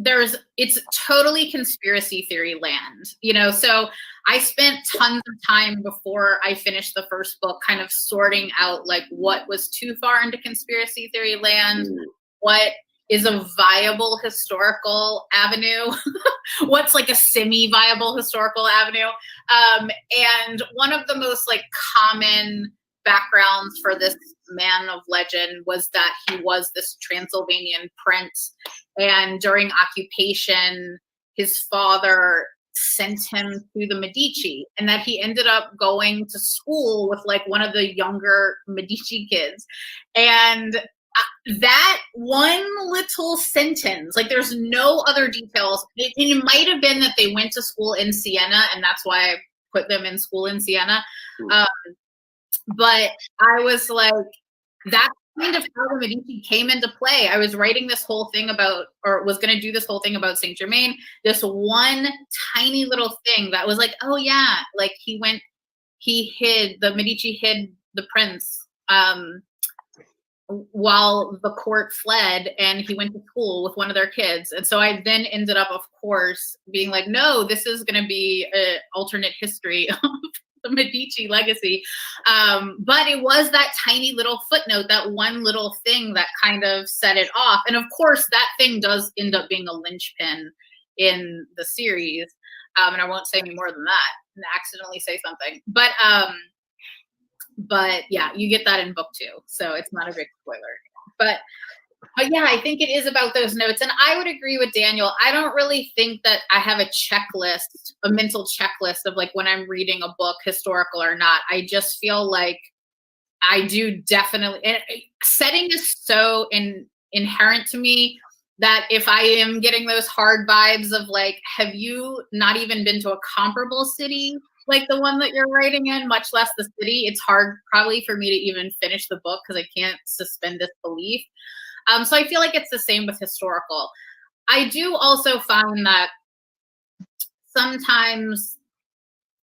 S5: it's totally conspiracy theory land, so I spent tons of time before I finished the first book kind of sorting out like what was too far into conspiracy theory land, what is a viable historical avenue, what's like a semi-viable historical avenue. And one of the most like common backgrounds for this man of legend was that he was this Transylvanian prince, and during occupation his father sent him to the Medici, and that he ended up going to school with like one of the younger Medici kids. And that one little sentence, like, there's no other details. It might have been that they went to school in Siena, and that's why I put them in school in Siena. But I was like, that's kind of how the Medici came into play. I was writing this whole thing about, or was going to do this whole thing about Saint-Germain, this one tiny little thing that was like, oh yeah, like the Medici hid the prince while the court fled, and he went to school with one of their kids. And so I then ended up, of course, being like, no, this is going to be an alternate history of the Medici legacy. But it was that tiny little footnote, that one little thing that kind of set it off. And of course, that thing does end up being a linchpin in the series. And I won't say any more than that and accidentally say something. But yeah, you get that in book 2. So it's not a big spoiler. But yeah, I think it is about those notes. And I would agree with Daniel. I don't really think that I have a checklist, a mental checklist of like when I'm reading a book, historical or not. I just feel like I do definitely, and setting is so inherent to me that if I am getting those hard vibes of like, have you not even been to a comparable city like the one that you're writing in, much less the city, it's hard probably for me to even finish the book because I can't suspend disbelief. So I feel like it's the same with historical. I do also find that sometimes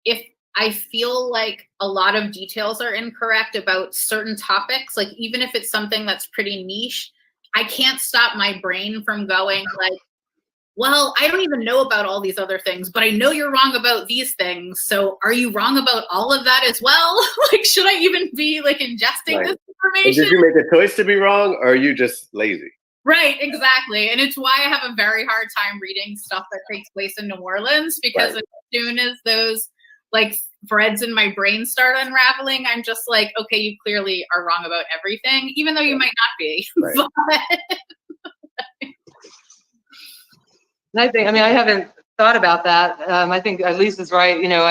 S5: if I feel like a lot of details are incorrect about certain topics, like even if it's something that's pretty niche, I can't stop my brain from going like, well, I don't even know about all these other things, but I know you're wrong about these things. So are you wrong about all of that as well? Like, should I even be like ingesting this information?
S4: And did you make a choice to be wrong, or are you just lazy?
S5: Right, exactly. And it's why I have a very hard time reading stuff that takes place in New Orleans, because as soon as those like threads in my brain start unraveling, I'm just like, okay, you clearly are wrong about everything, even though you might not be.
S4: Right.
S3: I haven't thought about that. I think Elise is right. You know,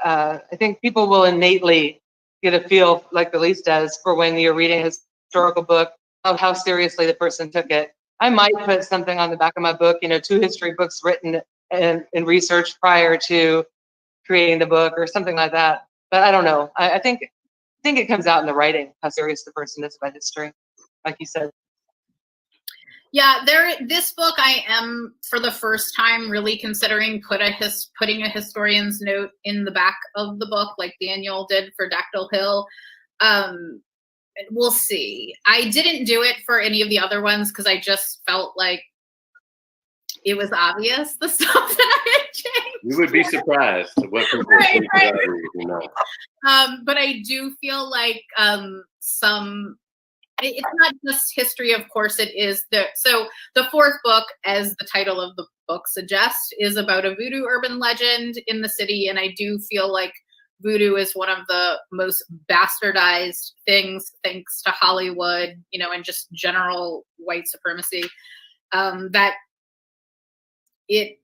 S3: I think people will innately get a feel, like Elise does, for when you're reading a historical book, of how seriously the person took it. I might put something on the back of my book, 2 history books written in research prior to creating the book or something like that. But I don't know. I think it comes out in the writing, how serious the person is about history, like you said.
S5: Yeah, this book I am for the first time really considering putting a historian's note in the back of the book, like Daniel did for Dactyl Hill. We'll see. I didn't do it for any of the other ones because I just felt like it was obvious the stuff that I had changed.
S4: You would be surprised what people think about you,
S5: But I do feel like it's not just history, of course it is. So the 4th book, as the title of the book suggests, is about a voodoo urban legend in the city. And I do feel like voodoo is one of the most bastardized things, thanks to Hollywood, and just general white supremacy, that it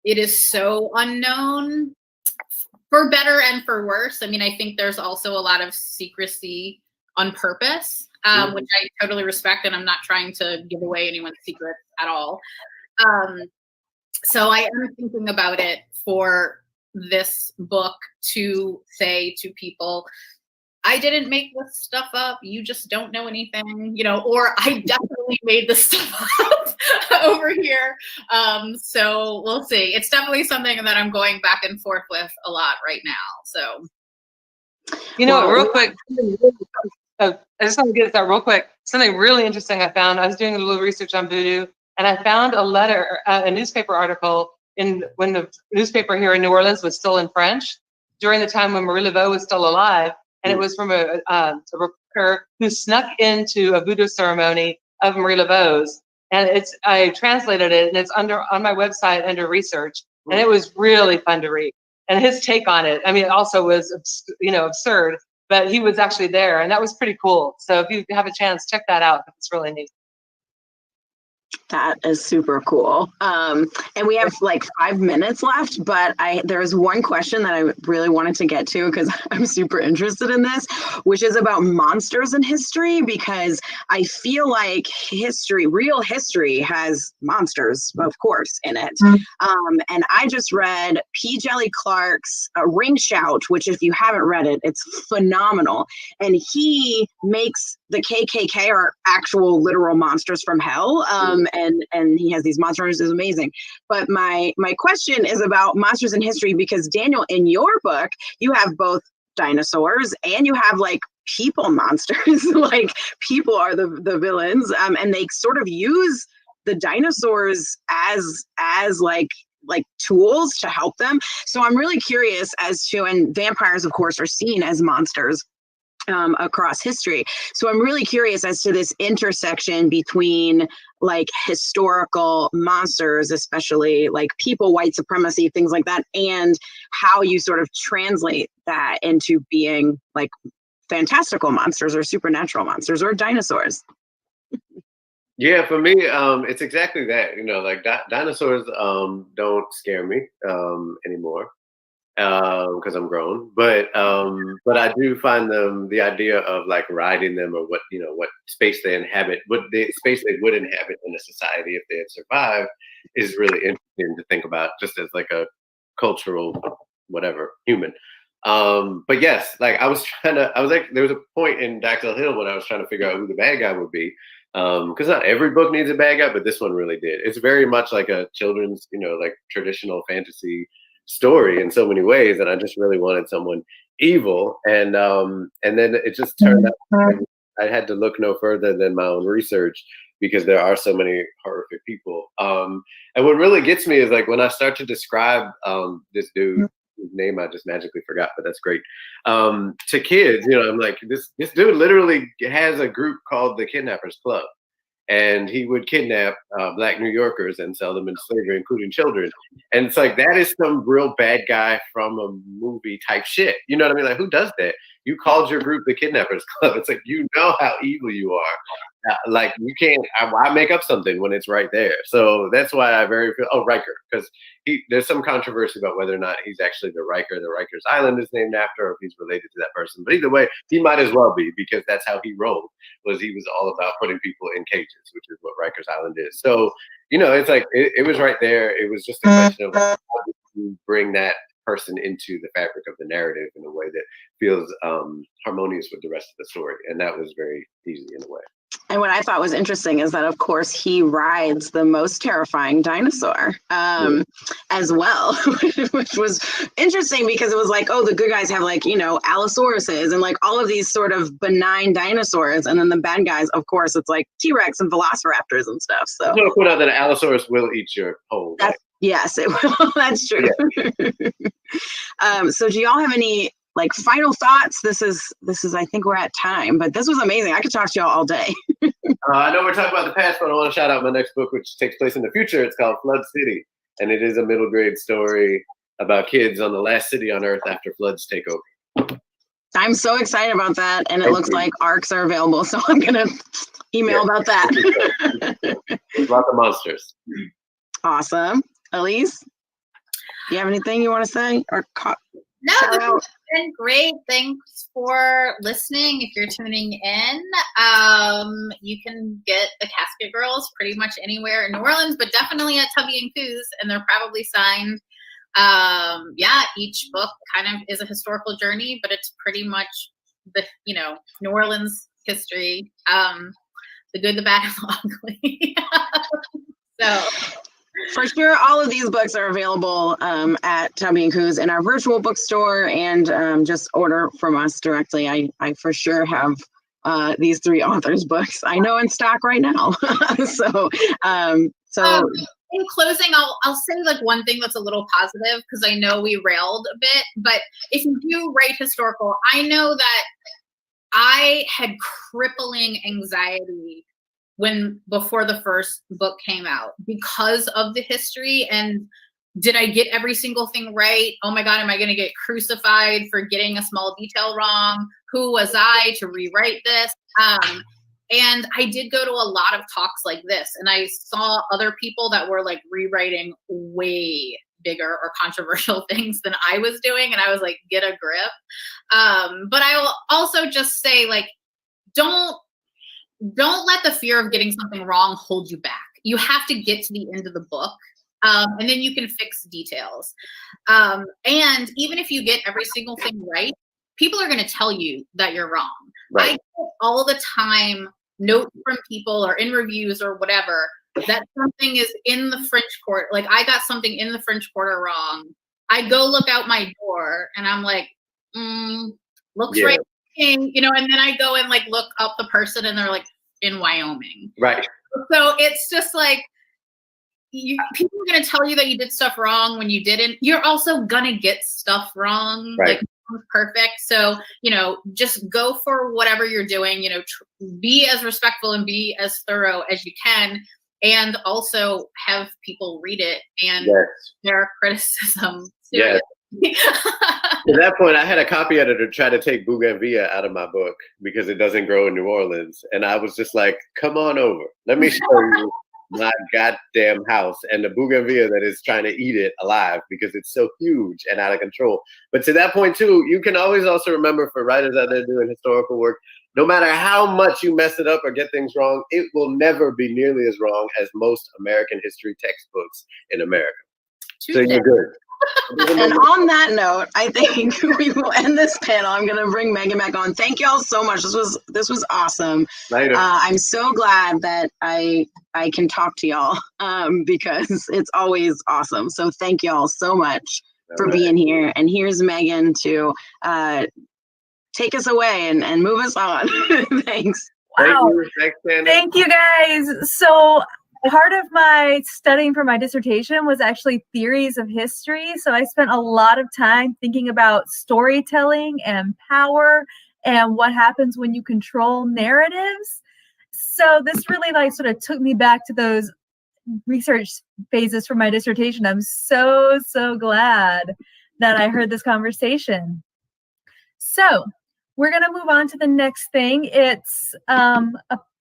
S5: is so unknown, for better and for worse. I mean, I think there's also a lot of secrecy on purpose, which I totally respect, and I'm not trying to give away anyone's secrets at all. So I am thinking about it for this book to say to people, I didn't make this stuff up, you just don't know anything, or I definitely made this stuff up over here. So we'll see. It's definitely something that I'm going back and forth with a lot right now. So,
S3: real quick, I just want to get that real quick. Something really interesting I found. I was doing a little research on voodoo, and I found a newspaper article when the newspaper here in New Orleans was still in French, during the time when Marie Laveau was still alive. And it was from a reporter who snuck into a voodoo ceremony of Marie Laveau's. And I translated it, and it's on my website under research. And it was really fun to read. And his take on it, it also was, absurd, but he was actually there, and that was pretty cool. So if you have a chance, check that out. It's really neat.
S1: That is super cool. And we have like 5 minutes left, but there's one question that I really wanted to get to because I'm super interested in this, which is about monsters in history, because I feel like real history has monsters, of course, in it. And I just read P. Jelly Clark's Ring Shout, which if you haven't read it, it's phenomenal. And he makes the KKK are actual literal monsters from hell. And he has these monsters, is amazing. But my question is about monsters in history, because Daniel, in your book, you have both dinosaurs and you have like people monsters. Like people are the villains, and they sort of use the dinosaurs as like tools to help them. So I'm really curious as to, and vampires of course are seen as monsters across history. So I'm really curious as to this intersection between like historical monsters, especially like people, white supremacy, things like that, and how you sort of translate that into being like fantastical monsters or supernatural monsters or dinosaurs.
S4: Yeah, for me, it's exactly that. You know, like dinosaurs don't scare me anymore because I'm grown. But I do find them, the idea of like riding them, or what, you know, what space they inhabit, what the space they would inhabit in a society if they had survived, is really interesting to think about, just as like a cultural whatever human. But yes, like there was a point in Dactyl Hill when I was trying to figure out who the bad guy would be. Because not every book needs a bad guy, but this one really did. It's very much like a children's, you know, like traditional fantasy story in so many ways, and I just really wanted someone evil, and then it just turned out I had to look no further than my own research, because there are so many horrific people. And what really gets me is like when I start to describe this dude, whose name I just magically forgot, but that's great, to kids, you know, I'm like, this dude literally has a group called the Kidnappers Club, and he would kidnap Black New Yorkers and sell them into slavery, including children. And it's like, that is some real bad guy from a movie type shit. You know what I mean? Like, who does that? You called your group the Kidnappers Club. It's like, you know how evil you are. Like, you can't, why make up something when it's right there? So that's why I Riker, because there's some controversy about whether or not he's actually the Riker the Riker's Island is named after, or if he's related to that person. But either way, he might as well be, because that's how he rolled, he was all about putting people in cages, which is what Riker's Island is. So, you know, it's like, it was right there. It was just a question of how do you bring that person into the fabric of the narrative in a way that feels harmonious with the rest of the story. And that was very easy in a way.
S1: And what I thought was interesting is that, of course, he rides the most terrifying dinosaur as well, which was interesting because it was like, oh, the good guys have like, you know, Allosauruses and like all of these sort of benign dinosaurs. And then the bad guys, of course, it's like T-Rex and Velociraptors and stuff. So
S4: I'm going to point out that an Allosaurus will eat your whole life.
S1: Yes, it will. That's true. Yeah. So do y'all have any like final thoughts? This is I think we're at time, but this was amazing. I could talk to y'all all day.
S4: I know we're talking about the past, but I want to shout out my next book, which takes place in the future. It's called Flood City, and it is a middle grade story about kids on the last city on Earth after floods take over.
S1: I'm so excited about that, and it looks like ARCs are available, so I'm gonna email about that.
S4: About the monsters.
S1: Awesome. Elise, do you have anything you want to say or
S5: No, this has been great. Thanks for listening. If you're tuning in, you can get the Casket Girls pretty much anywhere in New Orleans, but definitely at Tubby and Coos, and they're probably signed. Each book kind of is a historical journey, but it's pretty much the, you know, New Orleans history, the good, the bad, and the ugly. So.
S1: For sure, all of these books are available at Tubby and Coos in our virtual bookstore, and just order from us directly. I for sure have these three authors' books I know in stock right now. So
S5: in closing, I'll say like one thing that's a little positive, because I know we railed a bit, but if you do write historical, I know that I had crippling anxiety before the first book came out because of the history, and did I get every single thing right? Oh my God, am I going to get crucified for getting a small detail wrong? Who was I to rewrite this? And I did go to a lot of talks like this, and I saw other people that were like rewriting way bigger or controversial things than I was doing, and I was like, get a grip. But I will also just say, like, don't let the fear of getting something wrong hold you back. You have to get to the end of the book, and then you can fix details. And even if you get every single thing right, people are going to tell you that you're wrong. Right. I get all the time notes from people or in reviews or whatever that something is in the French Quarter. Like, I got something in the French Quarter wrong. I go look out my door and I'm like, looks right. thinking, and then I go and like look up the person and they're like in Wyoming.
S4: Right.
S5: So it's just like, people are going to tell you that you did stuff wrong when you didn't. You're also going to get stuff wrong.
S4: Right.
S5: Like, perfect. So, just go for whatever you're doing, be as respectful and be as thorough as you can. And also have people read it and their criticism seriously.
S4: To that point, I had a copy editor try to take bougainvillea out of my book because it doesn't grow in New Orleans. And I was just like, come on over. Let me show you my goddamn house and the bougainvillea that is trying to eat it alive because it's so huge and out of control. But to that point, too, you can always also remember for writers out there doing historical work, no matter how much you mess it up or get things wrong, it will never be nearly as wrong as most American history textbooks in America. So you're good.
S1: And on that note, I think we will end this panel. I'm going to bring Megan back on. Thank you all so much. This was awesome. I'm so glad that I can talk to y'all because it's always awesome. So thank you all so much for being here. And here's Megan to take us away and move us on. Thanks.
S2: Wow.
S4: Thank
S2: you guys. So part of my studying for my dissertation was actually theories of history. So I spent a lot of time thinking about storytelling and power and what happens when you control narratives. So this really sort of took me back to those research phases for my dissertation. I'm so glad that I heard this conversation. So we're going to move on to the next thing. It's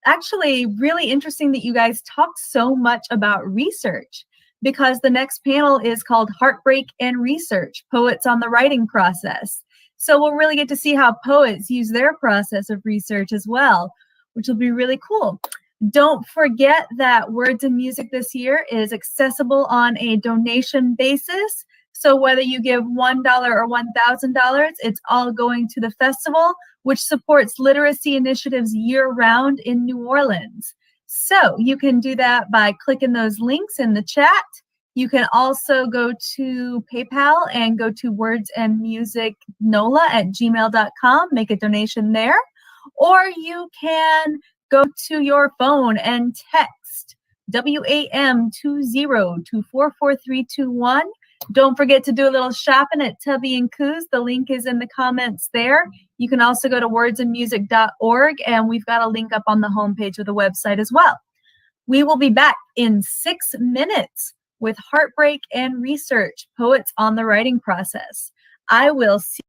S2: actually really interesting that you guys talk so much about research because the next panel is called Heartbreak and Research, Poets on the Writing Process. So we'll really get to see how poets use their process of research as well, which will be really cool. Don't forget that Words and Music this year is accessible on a donation basis. So whether you give $1 or $1,000, it's all going to the festival, which supports literacy initiatives year-round in New Orleans. So you can do that by clicking those links in the chat. You can also go to PayPal and go to wordsandmusicnola@gmail.com, make a donation there. Or you can go to your phone and text WAM 20 to 44321. Don't forget to do a little shopping at Tubby & Coos. The link is in the comments there. You can also go to wordsandmusic.org, and we've got a link up on the homepage of the website as well. We will be back in 6 minutes with Heartbreak and Research, Poets on the Writing Process. I will see